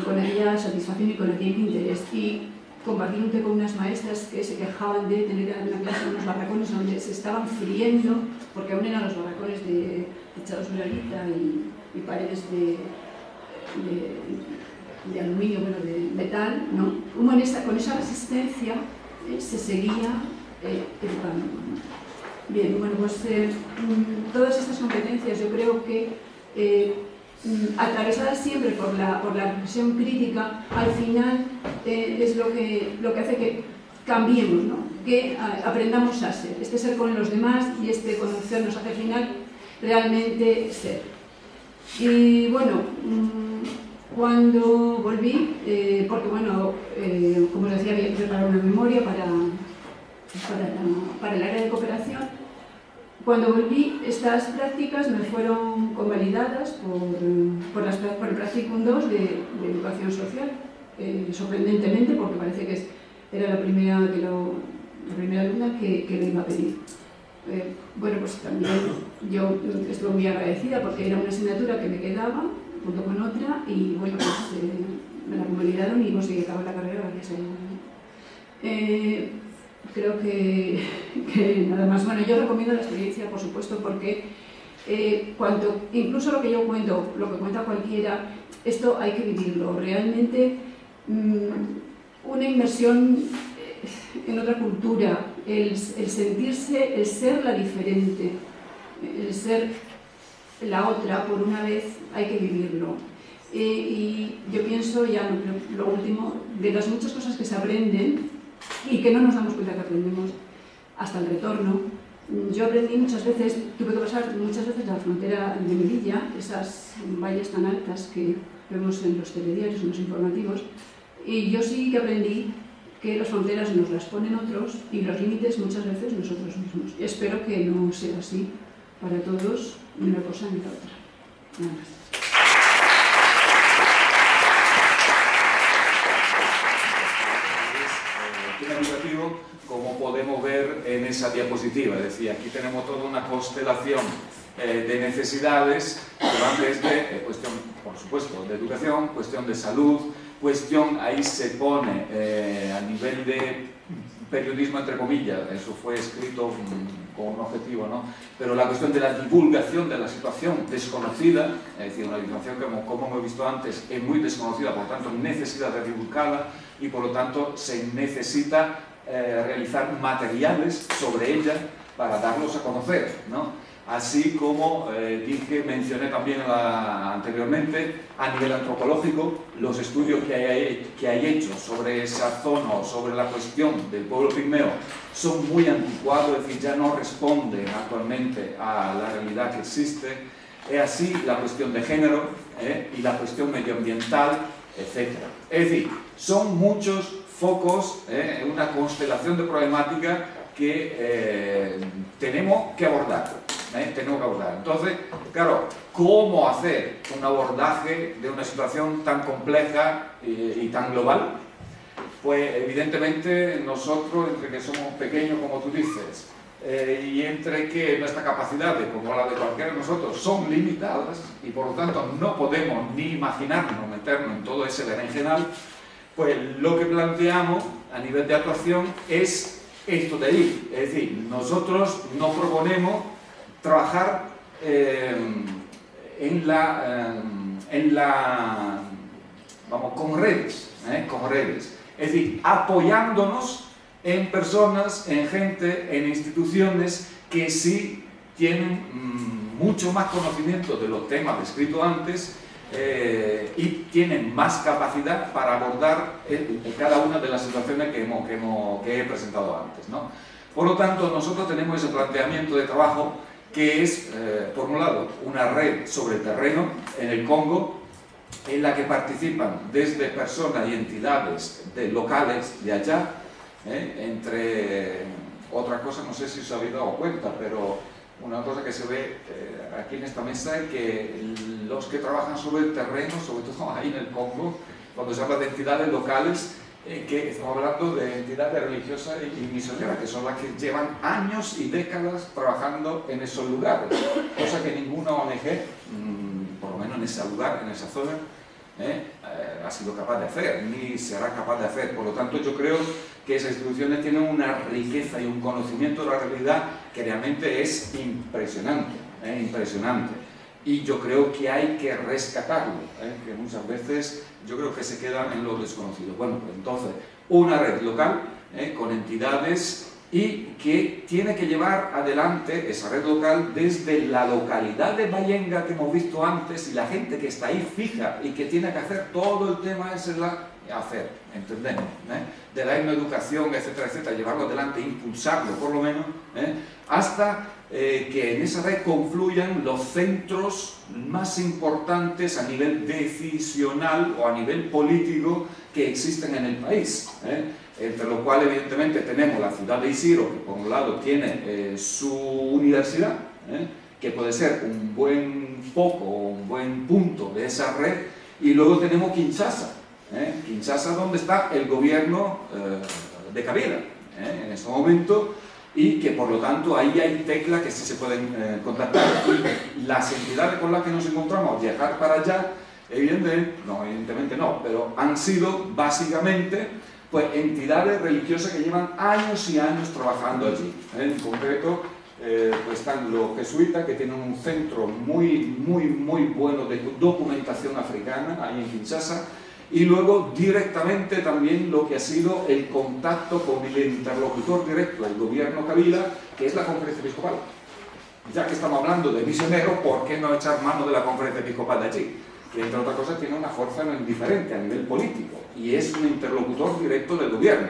con aquella satisfacción y con aquel interés. Y compartí un té con unas maestras que se quejaban de tener en la clase unos barracones donde se estaban friendo, porque aún eran los barracones echados de arita y paredes de aluminio, bueno, de metal, ¿no? Como con esa resistencia se seguía educando, ¿no? Bien, bueno, pues todas estas competencias yo creo que atravesadas siempre por la reflexión crítica, al final es lo que hace que cambiemos, ¿no? Que aprendamos a ser, ser con los demás y conocernos hacia el final realmente ser. Y bueno, cuando volví, porque bueno, como os decía, había que preparar una memoria para el área de cooperación. Cuando volví, estas prácticas me fueron convalidadas por el Practicum 2 de Educación Social, sorprendentemente, porque parece que era la primera alumna que lo iba a pedir. Bueno, pues también yo estuve muy agradecida porque era una asignatura que me quedaba junto con otra y bueno, pues me la convalidaron y conseguí acabar la carrera gracias a ella. Creo que nada más. Bueno, yo recomiendo la experiencia, por supuesto, porque incluso lo que yo cuento, lo que cuenta cualquiera, esto hay que vivirlo. Realmente una inmersión en otra cultura, el sentirse, el ser la diferente, el ser la otra por una vez, hay que vivirlo. Y yo pienso, ya lo último, de las muchas cosas que se aprenden y que no nos damos cuenta que aprendemos hasta el retorno. Yo aprendí muchas veces, tuve que pasar muchas veces la frontera de Melilla, esas vallas tan altas que vemos en los telediarios, en los informativos, y yo sí que aprendí que las fronteras nos las ponen otros y los límites muchas veces nosotros mismos. Y espero que no sea así para todos, ni una cosa ni la otra. Nada más. Educativo, como podemos ver en esa diapositiva, es decir, aquí tenemos toda una constelación de necesidades que van desde cuestión, por supuesto, de educación, cuestión de salud, cuestión, ahí se pone a nivel de periodismo entre comillas, eso fue escrito con un objetivo, ¿no? Pero la cuestión de la divulgación de la situación desconocida, es decir, una situación que, como hemos visto antes, es muy desconocida, por lo tanto necesita de divulgarla y por lo tanto se necesita realizar materiales sobre ella para darlos a conocer, ¿no? Así como mencioné también anteriormente, a nivel antropológico, los estudios que hay hecho sobre esa zona o sobre la cuestión del pueblo pigmeo son muy anticuados, es decir, ya no responden actualmente a la realidad que existe. Es así la cuestión de género y la cuestión medioambiental, etc. Es decir, son muchos focos, una constelación de problemáticas que tenemos que abordar. Entonces, claro, ¿cómo hacer un abordaje de una situación tan compleja y tan global? Pues evidentemente nosotros, entre que somos pequeños, como tú dices, y entre que nuestras capacidades, como la de cualquiera de nosotros, son limitadas y por lo tanto no podemos ni imaginarnos meternos en todo ese berenjenal, pues lo que planteamos a nivel de actuación es esto de ahí. Es decir, nosotros nos proponemos trabajar con redes, es decir, apoyándonos en personas, en gente, en instituciones que sí tienen mucho más conocimiento de los temas descritos antes y tienen más capacidad para abordar cada una de las situaciones que he presentado antes, ¿no? Por lo tanto, nosotros tenemos ese planteamiento de trabajo que es, por un lado, una red sobre el terreno en el Congo, en la que participan desde personas y entidades locales de allá, entre otras cosas, no sé si os habéis dado cuenta, pero una cosa que se ve aquí en esta mesa es que los que trabajan sobre el terreno, sobre todo ahí en el Congo, cuando se habla de entidades locales, que estamos hablando de entidades religiosas y misioneras, que son las que llevan años y décadas trabajando en esos lugares, cosa que ninguna ONG, por lo menos en ese lugar, en esa zona, ha sido capaz de hacer, ni será capaz de hacer. Por lo tanto, yo creo que esas instituciones tienen una riqueza y un conocimiento de la realidad que realmente es impresionante, impresionante. Y yo creo que hay que rescatarlo, que muchas veces yo creo que se quedan en lo desconocido. Bueno, pues entonces, una red local con entidades y que tiene que llevar adelante esa red local desde la localidad de Bayenga que hemos visto antes y la gente que está ahí fija y que tiene que hacer todo el tema ese ¿entendemos? De la educación, etcétera, etcétera, llevarlo adelante, impulsarlo por lo menos, hasta que en esa red confluyan los centros más importantes a nivel decisional o a nivel político que existen en el país, entre lo cual evidentemente tenemos la ciudad de Isiro, que por un lado tiene su universidad, que puede ser un buen foco o un buen punto de esa red, y luego tenemos Kinshasa, Kinshasa donde está el gobierno de Kabila en este momento, y que por lo tanto ahí hay teclas que sí se pueden contactar, y las entidades con las que nos encontramos viajar para allá, evidentemente no, pero han sido básicamente pues entidades religiosas que llevan años y años trabajando allí. En concreto pues están los jesuitas, que tienen un centro muy bueno de documentación africana ahí en Kinshasa, y luego directamente también lo que ha sido el contacto con el interlocutor directo del gobierno Kabila, que es la Conferencia Episcopal. Ya que estamos hablando de misioneros, ¿por qué no echar mano de la Conferencia Episcopal de allí? Que entre otras cosas tiene una fuerza diferente a nivel político y es un interlocutor directo del gobierno.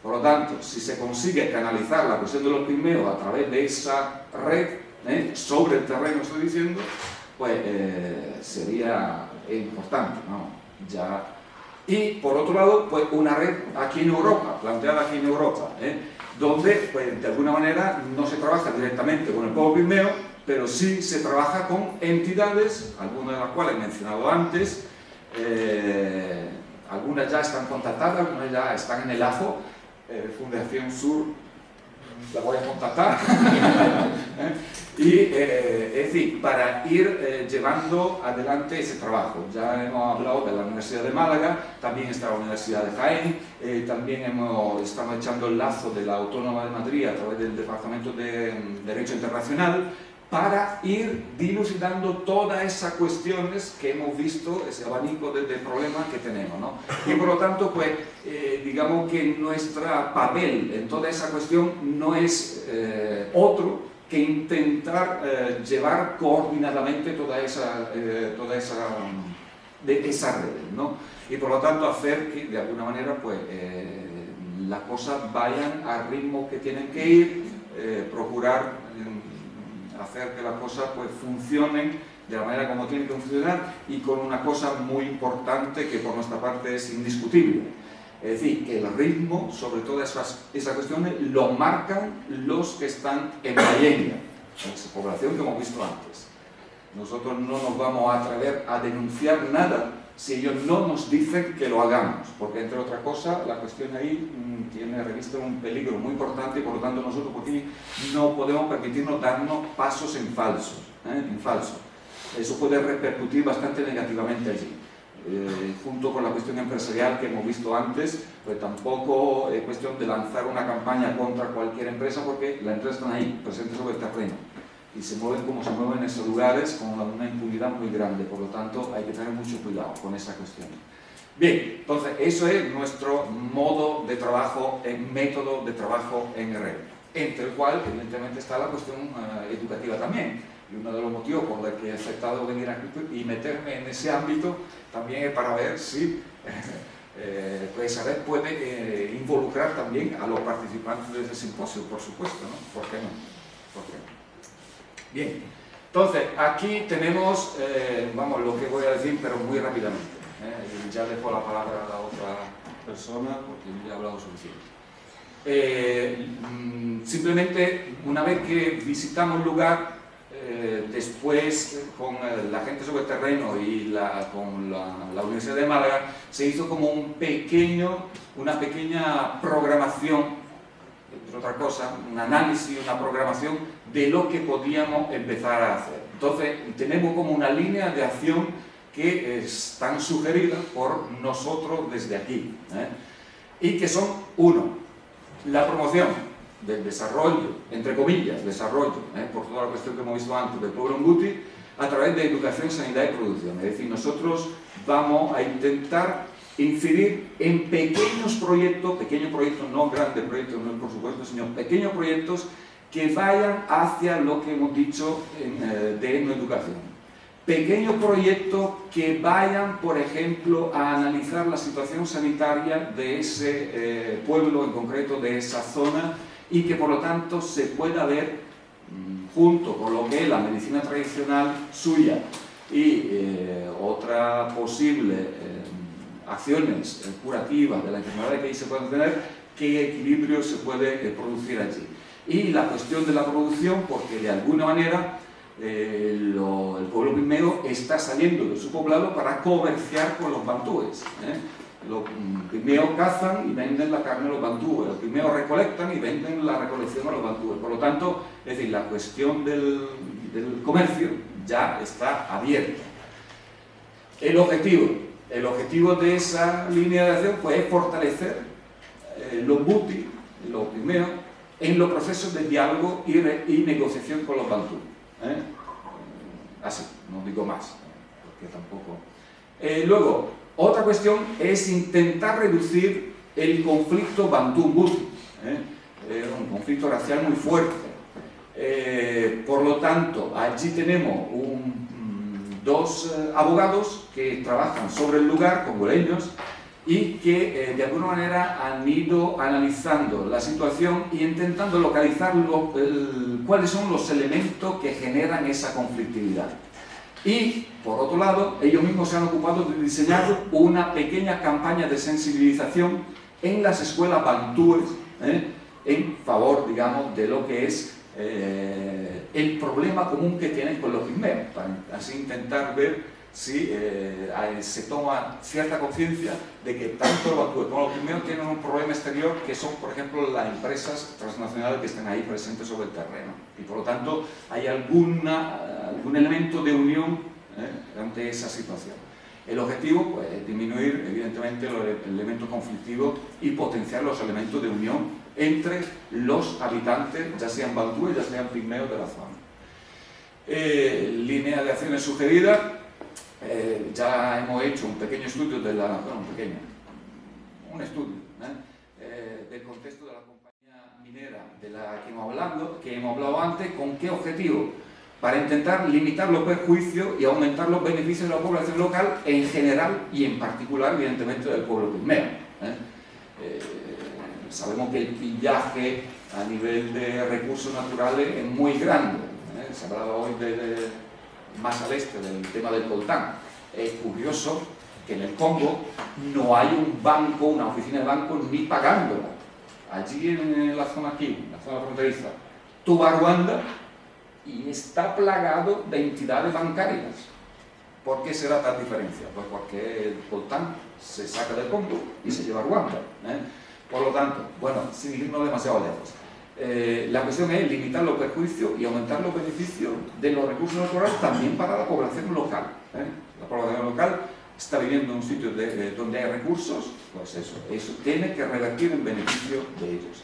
Por lo tanto, si se consigue canalizar la cuestión de los pigmeos a través de esa red, sobre el terreno estoy diciendo, pues sería importante, ¿no? Ya. Y por otro lado, pues una red aquí en Europa, planteada aquí en Europa, donde pues, de alguna manera no se trabaja directamente con el pueblo pigmeo, pero sí se trabaja con entidades, algunas de las cuales he mencionado antes, algunas ya están contactadas, algunas ya están en el AFO, Fundación Sur, la voy a contactar, y es decir, para ir llevando adelante ese trabajo. Ya hemos hablado de la Universidad de Málaga, también está la Universidad de Jaén, también estamos echando el lazo de la Autónoma de Madrid a través del Departamento de Derecho Internacional, para ir dilucidando todas esas cuestiones que hemos visto, ese abanico de problemas que tenemos, ¿no? Y por lo tanto, pues, digamos que nuestro papel en toda esa cuestión no es otro que intentar llevar coordinadamente toda esa red, ¿no? Y por lo tanto hacer que de alguna manera pues, las cosas vayan al ritmo que tienen que ir, procurar hacer que las cosas pues, funcionen de la manera como tienen que funcionar y con una cosa muy importante que por nuestra parte es indiscutible. Es decir, que el ritmo, sobre todas esas cuestiones, lo marcan los que están en la línea, esa población que hemos visto antes. Nosotros no nos vamos a atrever a denunciar nada si ellos no nos dicen que lo hagamos, porque entre otras cosas la cuestión ahí tiene revista un peligro muy importante y por lo tanto nosotros por aquí no podemos permitirnos darnos pasos en falso. Eso puede repercutir bastante negativamente allí. Junto con la cuestión empresarial que hemos visto antes, pues tampoco es cuestión de lanzar una campaña contra cualquier empresa porque las empresas están ahí, presentes sobre el terreno y se mueven como se mueven en esos lugares con una impunidad muy grande, por lo tanto hay que tener mucho cuidado con esa cuestión. Bien, entonces eso es nuestro modo de trabajo, método de trabajo en red, entre el cual evidentemente está la cuestión educativa también. Y uno de los motivos por los que he aceptado venir aquí y meterme en ese ámbito también es para ver si pues esa red puede involucrar también a los participantes de ese simposio, por supuesto, ¿no? ¿Por qué no? ¿Por qué no? Bien, entonces aquí tenemos, vamos, lo que voy a decir, pero muy rápidamente. Ya dejo la palabra a la otra persona porque ya he hablado suficiente. Simplemente, una vez que visitamos el lugar, después con la gente sobre el terreno y con la Universidad de Málaga se hizo como una pequeña programación, entre otras cosas, un análisis, una programación de lo que podíamos empezar a hacer. Entonces tenemos como una línea de acción que están sugeridas por nosotros desde aquí, y que son, uno, la promoción del desarrollo, entre comillas, desarrollo, por toda la cuestión que hemos visto antes del pueblo Nguti, a través de educación, sanidad y producción. Es decir, nosotros vamos a intentar incidir en pequeños proyectos, no grandes proyectos, no por supuesto, sino pequeños proyectos que vayan hacia lo que hemos dicho de educación. Pequeños proyectos que vayan, por ejemplo, a analizar la situación sanitaria de ese pueblo en concreto, de esa zona, y que por lo tanto se pueda ver, junto con lo que es la medicina tradicional suya y otras posibles acciones curativas de la enfermedad que ahí se pueden tener, qué equilibrio se puede producir allí. Y la cuestión de la producción, porque de alguna manera el pueblo pigmeo está saliendo de su poblado para comerciar con los bantúes. Los pigmeos cazan y venden la carne a los bantúes, los pigmeos recolectan y venden la recolección a los bantúes. Por lo tanto, es decir, la cuestión del comercio ya está abierta. El objetivo de esa línea de acción pues, es fortalecer los Nguti, los pigmeos, en los procesos de diálogo y negociación con los bantúes. Así, no digo más, porque tampoco... luego, otra cuestión es intentar reducir el conflicto bantú-Nguti, un conflicto racial muy fuerte. Por lo tanto, allí tenemos dos abogados que trabajan sobre el lugar, congoleños, y que de alguna manera han ido analizando la situación y intentando localizar cuáles son los elementos que generan esa conflictividad. Y, por otro lado, ellos mismos se han ocupado de diseñar una pequeña campaña de sensibilización en las escuelas bantúes, en favor, digamos, de lo que es el problema común que tienen con los pigmeos, para así intentar ver si se toma cierta conciencia de que tanto los bantúes como los pigmeos tienen un problema exterior que son, por ejemplo, las empresas transnacionales que están ahí presentes sobre el terreno. Y por lo tanto hay algún elemento de unión ante esa situación. El objetivo pues, es disminuir, evidentemente, los elementos conflictivos y potenciar los elementos de unión entre los habitantes, ya sean bantúes, ya sean pigmeos de la zona. Línea de acciones sugerida, ya hemos hecho un pequeño estudio de la... Bueno, un estudio del contexto de la compañía minera de la que hemos hablado antes, con qué objetivo, para intentar limitar los perjuicios y aumentar los beneficios de la población local en general y en particular, evidentemente, del pueblo pigmeo. Sabemos que el pillaje a nivel de recursos naturales es muy grande. Se ha hablado hoy más al este del tema del coltán. Es curioso que en el Congo no hay un banco, una oficina de banco, ni pagándola. Allí en la zona aquí, en la zona fronteriza, tú vas a Ruanda y está plagado de entidades bancarias. ¿Por qué será tal diferencia? Pues porque el coltán se saca del Congo y se lleva a Ruanda. Por lo tanto, bueno, sin irnos demasiado lejos, la cuestión es limitar los perjuicios y aumentar los beneficios de los recursos naturales también para la población local. La población local está viviendo en un sitio donde hay recursos, pues eso tiene que revertir en beneficio de ellos.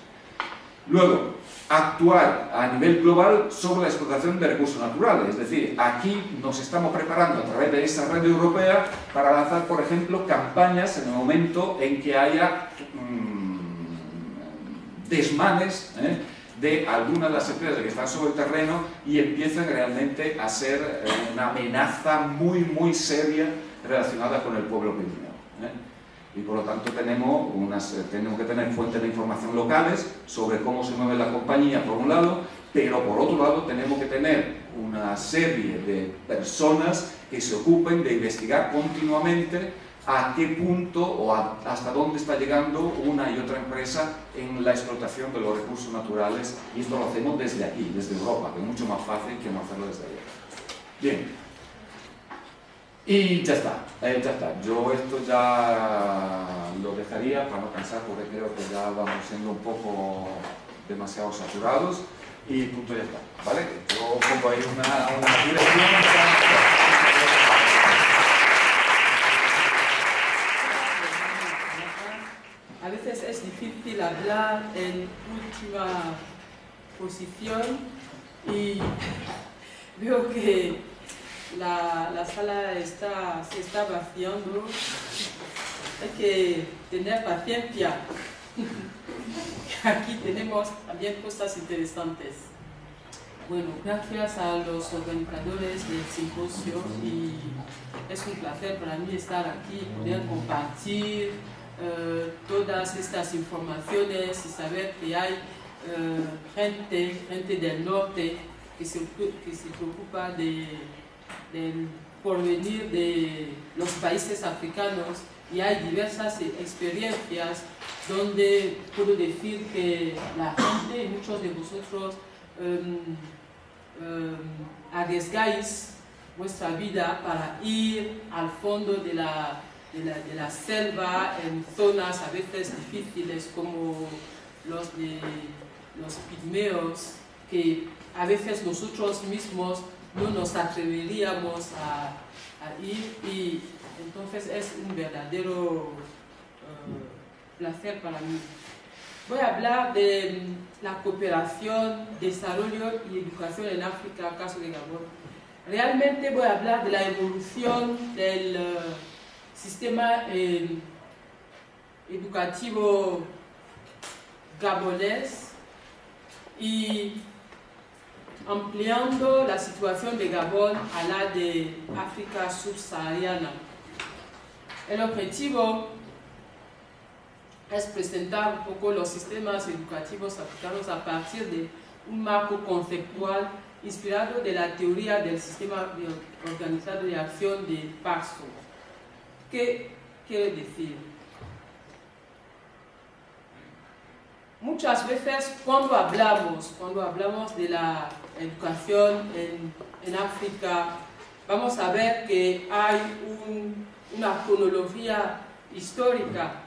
Luego, actuar a nivel global sobre la explotación de recursos naturales, es decir, aquí nos estamos preparando a través de esa red europea para lanzar, por ejemplo, campañas en el momento en que haya desmanes de algunas de las empresas que están sobre el terreno y empiezan realmente a ser una amenaza muy, muy seria relacionada con el pueblo pigmeo. Y por lo tanto tenemos que tener fuentes de información locales sobre cómo se mueve la compañía, por un lado, pero por otro lado tenemos que tener una serie de personas que se ocupen de investigar continuamente a qué punto o hasta dónde está llegando una y otra empresa en la explotación de los recursos naturales, y esto lo hacemos desde aquí, desde Europa, que es mucho más fácil que no hacerlo desde allá. Bien, y ya está. Yo esto ya lo dejaría para no cansar, porque creo que ya vamos siendo un poco demasiado saturados, y punto, ya está, ¿vale? Yo pongo ahí una dirección. A veces es difícil hablar en última posición y veo que la sala se está vaciando. Hay que tener paciencia. Aquí tenemos también cosas interesantes. Bueno, gracias a los organizadores del simposio, y es un placer para mí estar aquí, poder compartir todas estas informaciones y saber que hay gente del norte que se preocupa del porvenir de los países africanos, y hay diversas experiencias donde puedo decir que la gente, muchos de vosotros, arriesgáis vuestra vida para ir al fondo de la selva, en zonas a veces difíciles como los pigmeos, que a veces nosotros mismos no nos atreveríamos a ir, y entonces es un verdadero placer para mí. Voy a hablar de la cooperación, desarrollo y educación en África, caso de Gabón. Realmente voy a hablar de la evolución del sistema educativo gabonés y ampliando la situación de Gabón a la de África subsahariana. El objetivo es presentar un poco los sistemas educativos africanos a partir de un marco conceptual inspirado de la teoría del sistema organizado de acción de Paxo. ¿Qué quiere decir? Muchas veces cuando hablamos de la educación en África, vamos a ver que hay una cronología histórica,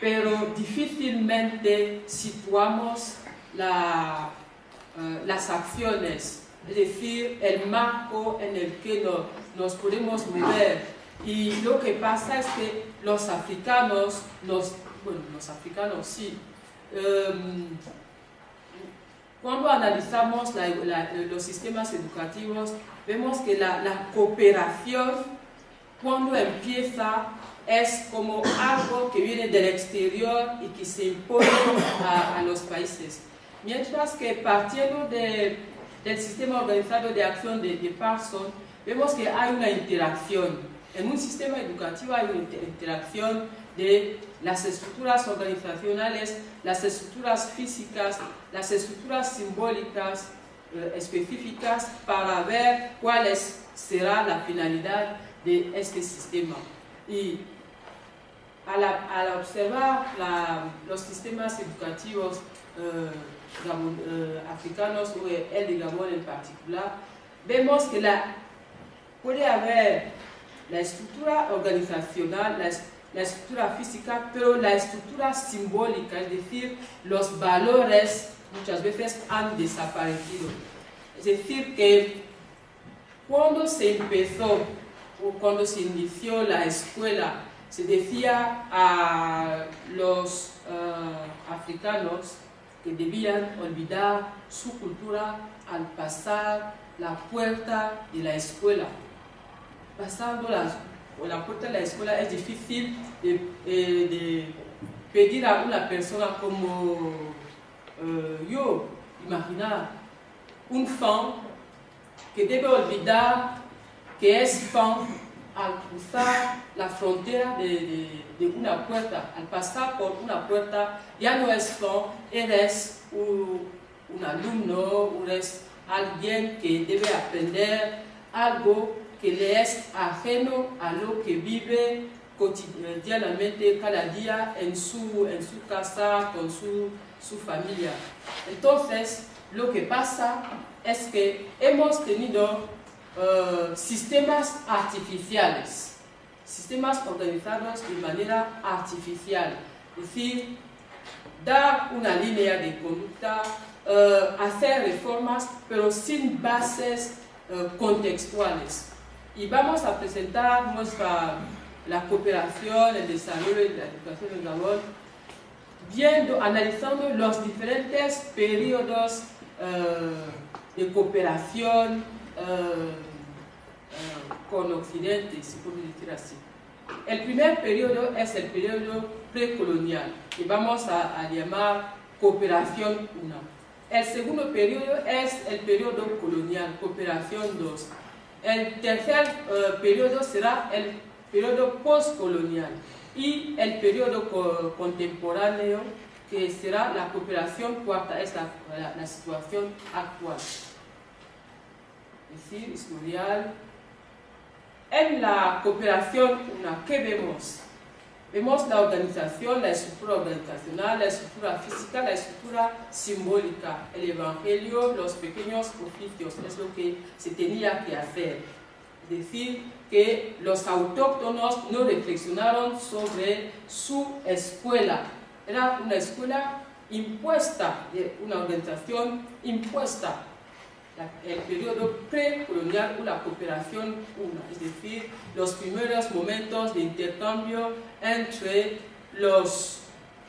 pero difícilmente situamos las acciones, es decir, el marco en el que nos podemos mover. Y lo que pasa es que los africanos, sí, cuando analizamos los sistemas educativos, vemos que la cooperación, cuando empieza, es como algo que viene del exterior y que se impone a los países. Mientras que partiendo del sistema organizado de acción de Parsons, vemos que hay una interacción. En un sistema educativo hay una interacción de las estructuras organizacionales, las estructuras físicas, las estructuras simbólicas específicas para ver cuál será la finalidad de este sistema. Y al observar los sistemas educativos africanos o el de Gabón en particular, vemos que puede haber la estructura organizacional, la estructura física, pero la estructura simbólica, es decir, los valores muchas veces han desaparecido. Es decir, que cuando se empezó o cuando se inició la escuela, se decía a los africanos que debían olvidar su cultura al pasar la puerta de la escuela. Pasando la puerta de la escuela es difícil de pedir a una persona como yo, imaginar un fan que debe olvidar que es fan al cruzar la frontera de una puerta. Al pasar por una puerta ya no es fan, eres un alumno, eres alguien que debe aprender algo que le es ajeno a lo que vive cotidianamente cada día en su casa, con su familia. Entonces, lo que pasa es que hemos tenido sistemas artificiales, sistemas organizados de manera artificial, es decir, dar una línea de conducta, hacer reformas, pero sin bases contextuales. Y vamos a presentar la cooperación, el desarrollo y la educación en Gabón, analizando los diferentes periodos de cooperación con Occidente, si podemos decir así. El primer periodo es el periodo precolonial, que vamos a llamar cooperación 1. El segundo periodo es el periodo colonial, cooperación 2. El tercer periodo será el periodo postcolonial y el periodo contemporáneo, que será la cooperación cuarta, es la situación actual. Es decir, historial. En la cooperación, ¿qué vemos? Vemos la organización, la estructura organizacional, la estructura física, la estructura simbólica, el evangelio, los pequeños oficios, es lo que se tenía que hacer. Es decir, que los autóctonos no reflexionaron sobre su escuela. Era una escuela impuesta, una organización impuesta. El periodo precolonial o la cooperación 1, es decir, los primeros momentos de intercambio entre los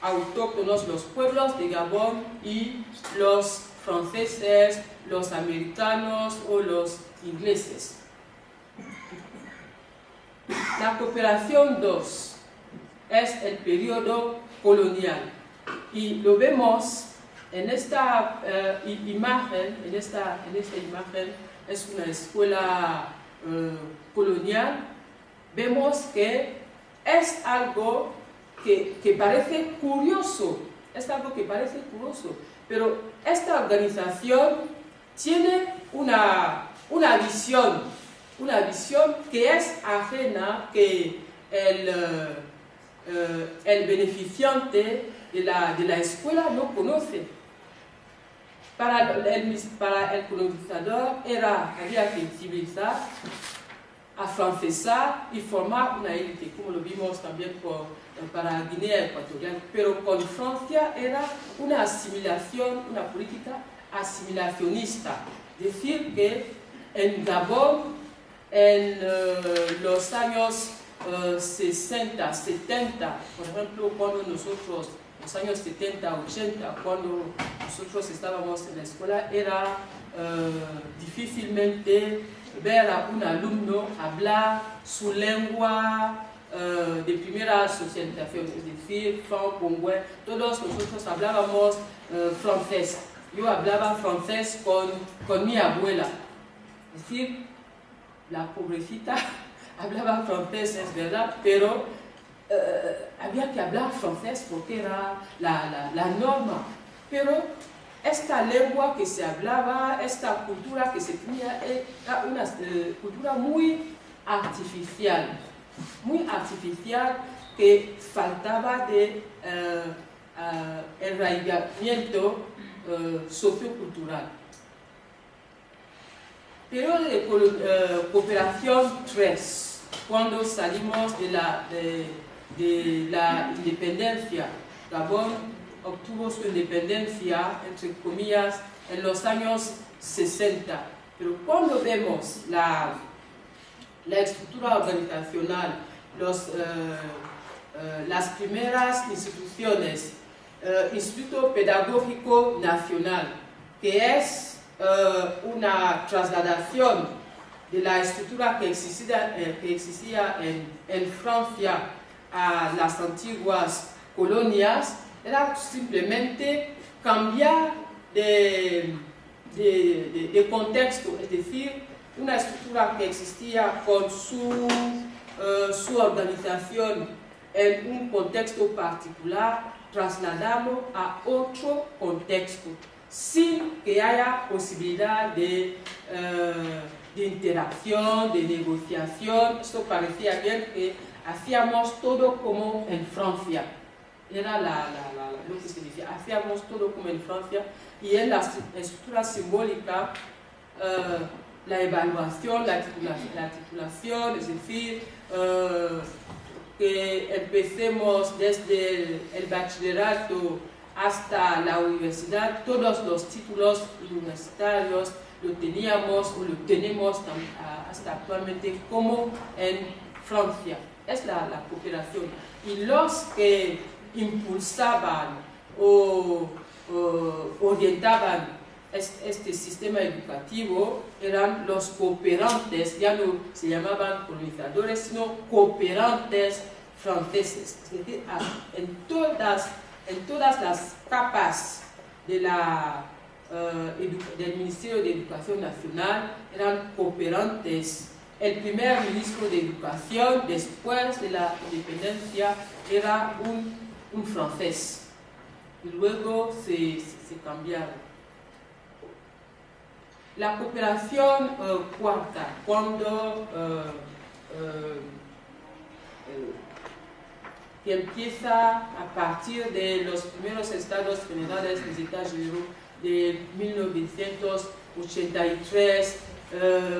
autóctonos, los pueblos de Gabón y los franceses, los americanos o los ingleses. La cooperación 2 es el periodo colonial y lo vemos en esta imagen. En esta imagen es una escuela colonial. Vemos que es algo que parece curioso, pero esta organización tiene una visión que es ajena, que el beneficiante de la escuela no conoce. Para el colonizador había que civilizar, afrancesar y formar una élite, como lo vimos también para Guinea Ecuatorial. Pero con Francia era una asimilación, una política asimilacionista. Es decir, que en Gabón, en los años 60, 70, por ejemplo, cuando nosotros los años 70, 80, cuando nosotros estábamos en la escuela, era difícilmente ver a un alumno hablar su lengua de primera socialización, es decir, franco-congolés. Todos nosotros hablábamos francés. Yo hablaba francés con mi abuela. Es decir, la pobrecita hablaba francés, es verdad, pero había que hablar francés porque era la norma. Pero esta lengua que se hablaba, esta cultura que se tenía, era una cultura muy artificial que faltaba de enraizamiento sociocultural. Pero de cooperación 3, cuando salimos de la independencia, Gabón obtuvo su independencia, entre comillas, en los años 60. Pero cuando vemos la estructura organizacional, las primeras instituciones, Instituto Pedagógico Nacional, que es una trasladación de la estructura que existía en Francia a las antiguas colonias, era simplemente cambiar de contexto, es decir, una estructura que existía con su organización en un contexto particular, trasladarlo a otro contexto, sin que haya posibilidad de interacción, de negociación. Esto parecía bien que hacíamos todo como en Francia. Era lo que se decía, hacíamos todo como en Francia, y en la estructura simbólica, la evaluación, la titulación, es decir, que empecemos desde el bachillerato hasta la universidad, todos los títulos universitarios lo teníamos o lo tenemos hasta actualmente como en Francia. Es la cooperación. Y los que impulsaban o orientaban este sistema educativo eran los cooperantes, ya no se llamaban colonizadores, sino cooperantes franceses. Es decir, en todas las capas del Ministerio de Educación Nacional eran cooperantes. El primer ministro de Educación, después de la independencia, era un francés. Y luego se cambiaron. La cooperación cuarta, cuando que empieza a partir de los primeros estados generales de États Généraux de 1983,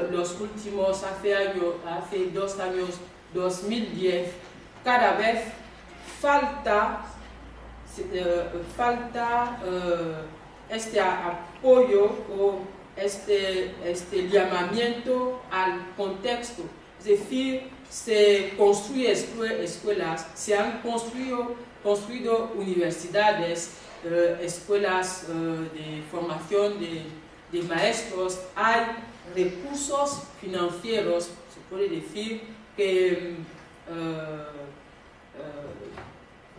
los últimos hace 2 años, 2010, cada vez falta este apoyo o este llamamiento al contexto. Es decir, se construyen escuelas, se han construido universidades, escuelas de formación de maestros, hay recursos financieros, se puede decir que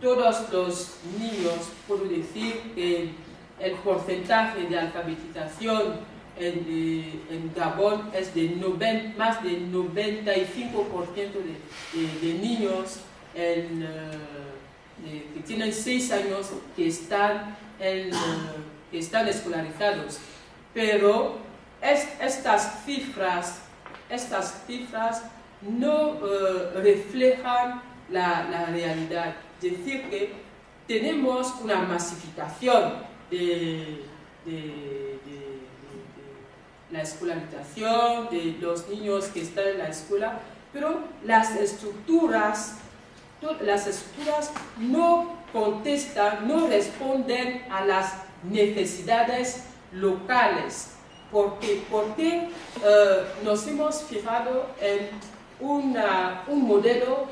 todos los niños, puedo decir que el porcentaje de alfabetización en Gabón es de más del 95% de niños que tienen 6 años que están escolarizados. Pero estas cifras no reflejan la realidad. Es decir, que tenemos una masificación de la escolarización, de los niños que están en la escuela, pero las estructuras no contestan, no responden a las necesidades locales. Porque nos hemos fijado en un modelo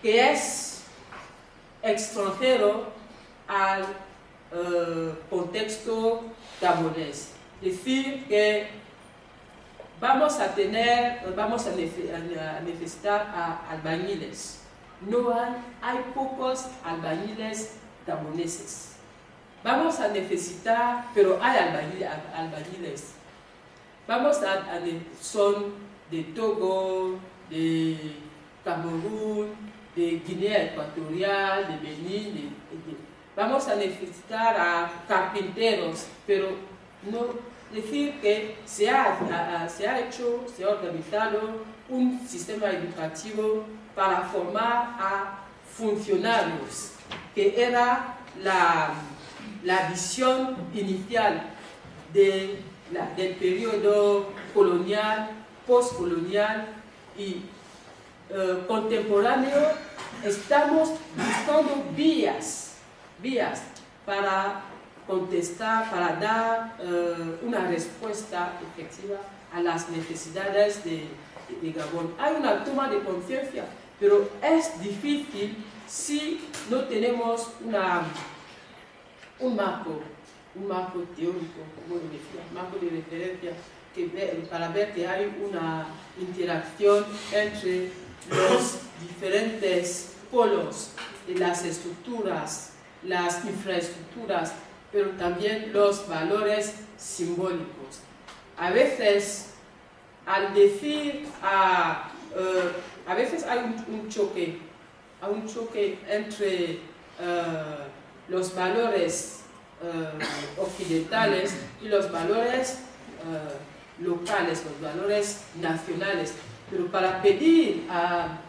que es extranjero al contexto gabonés. Decir que vamos a necesitar albañiles. No hay pocos albañiles gaboneses. Vamos a necesitar, pero hay albañiles. Son de Togo, de Camerún, de Guinea Ecuatorial, de Benín. Vamos a necesitar a carpinteros, pero no decir que se ha organizado un sistema educativo para formar a funcionarios, que era la visión inicial del periodo colonial, postcolonial y contemporáneo. Estamos buscando vías para contestar, para dar una respuesta efectiva a las necesidades de Gabón. Hay una toma de conciencia, pero es difícil si no tenemos un marco teórico, como lo decía, marco de referencia, para ver que hay una interacción entre los diferentes polos de las estructuras, las infraestructuras, pero también los valores simbólicos. A veces, al decir, a veces hay un choque entre los valores occidentales y los valores locales, los valores nacionales. Pero para pedir a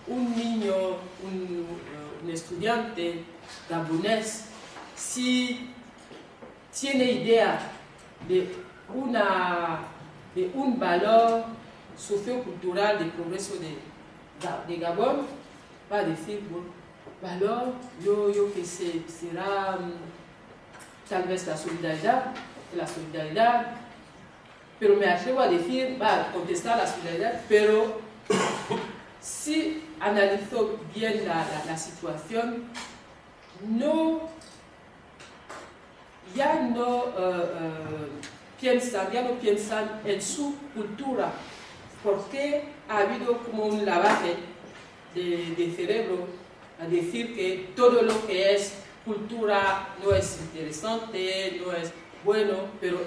un niño, un estudiante gabonés, si tiene idea de un valor sociocultural de progreso de Gabón, va a decir, bueno, valor, yo que sé, será tal vez la solidaridad, pero me atrevo a decir, va a contestar la solidaridad, pero si analizo bien la situación, ya no piensan en su cultura, porque ha habido como un lavaje de cerebro a decir que todo lo que es cultura no es interesante, no es bueno, pero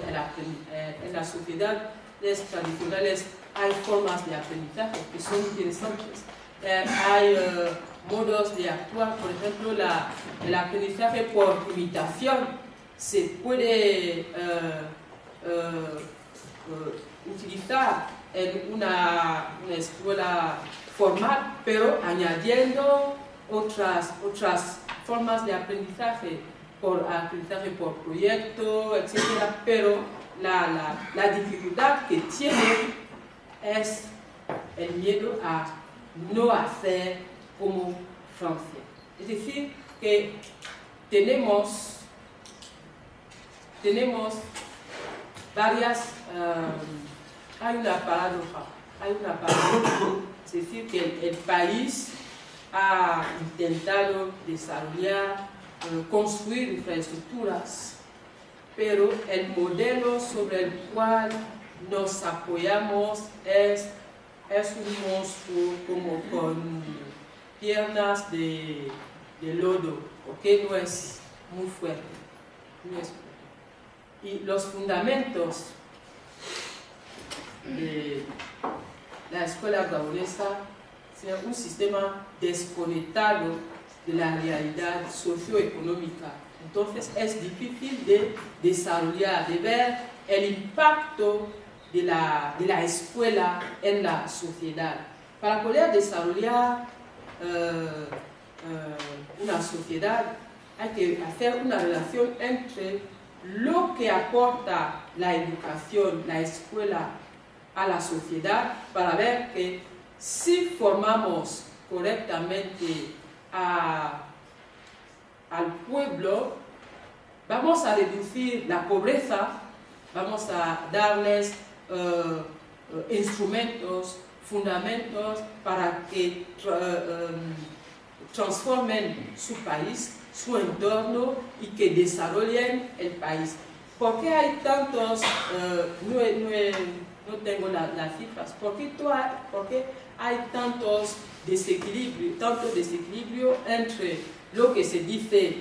en las sociedades tradicionales hay formas de aprendizaje que son interesantes. Hay modos de actuar, por ejemplo, el aprendizaje por imitación se puede utilizar en una escuela formal, pero añadiendo otras formas de aprendizaje por proyecto, etc. Pero la dificultad que tiene es el miedo a no hacer como Francia. Es decir, que tenemos varias, hay una paradoja, es decir, que el país ha intentado desarrollar, construir infraestructuras, pero el modelo sobre el cual nos apoyamos es un monstruo como con piernas de lodo, porque no es muy fuerte. Y los fundamentos de la escuela gabonesa son un sistema desconectado de la realidad socioeconómica. Entonces es difícil de desarrollar, de ver el impacto de la escuela en la sociedad. Para poder desarrollar una sociedad hay que hacer una relación entre lo que aporta la educación, la escuela a la sociedad, para ver que si formamos correctamente al pueblo, vamos a reducir la pobreza, vamos a darles instrumentos, fundamentos para que transformen su país, su entorno y que desarrollen el país. ¿Por qué hay tantos, no tengo las cifras, por qué hay tanto desequilibrio entre lo que se dice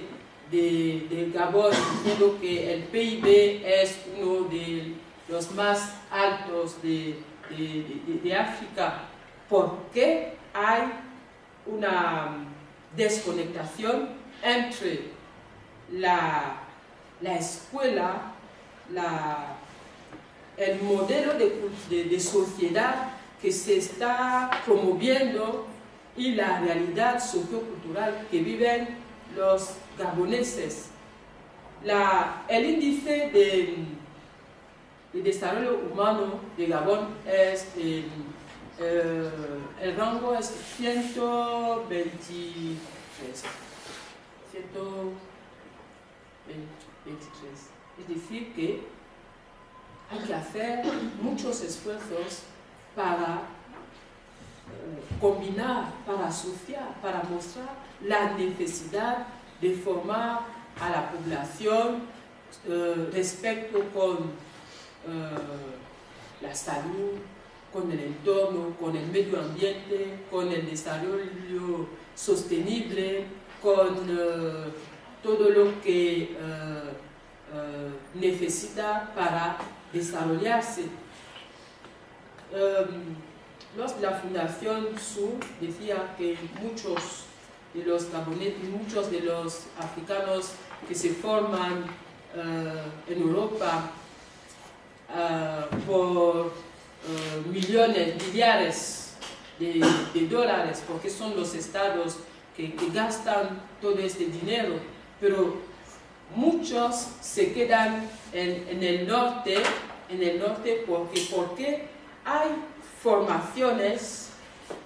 de Gabón, diciendo que el PIB es uno de los más altos de África? ¿Por qué hay una desconectación entre la escuela, el modelo de sociedad que se está promoviendo y la realidad sociocultural que viven los gaboneses? El índice de desarrollo humano de Gabón es el rango es 123. Es decir, que hay que hacer muchos esfuerzos para combinar, para asociar, para mostrar la necesidad de formar a la población respecto con la salud, con el entorno, con el medio ambiente, con el desarrollo sostenible, con todo lo que necesita para desarrollarse. Los de la Fundación Sur decía que muchos de los gaboneses, muchos de los africanos que se forman en Europa por millares de dólares, porque son los estados que gastan todo este dinero, pero muchos se quedan en el norte porque hay formaciones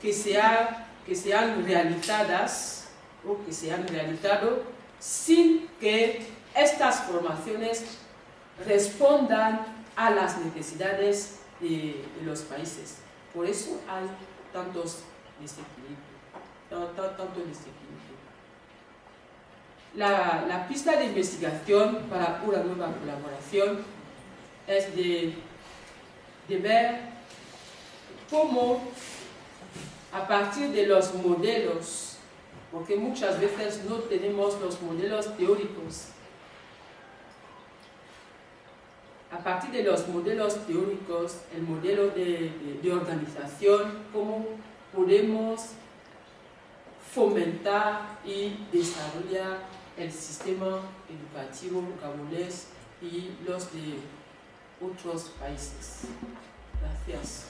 que se han realizado sin que estas formaciones respondan a las necesidades de los países. Por eso hay tanto desequilibrio. La pista de investigación para una nueva colaboración es de ver cómo, a partir de los modelos, porque muchas veces no tenemos los modelos teóricos, a partir de los modelos teóricos, el modelo de organización, cómo podemos fomentar y desarrollar el sistema educativo gabonés y los de otros países. Gracias.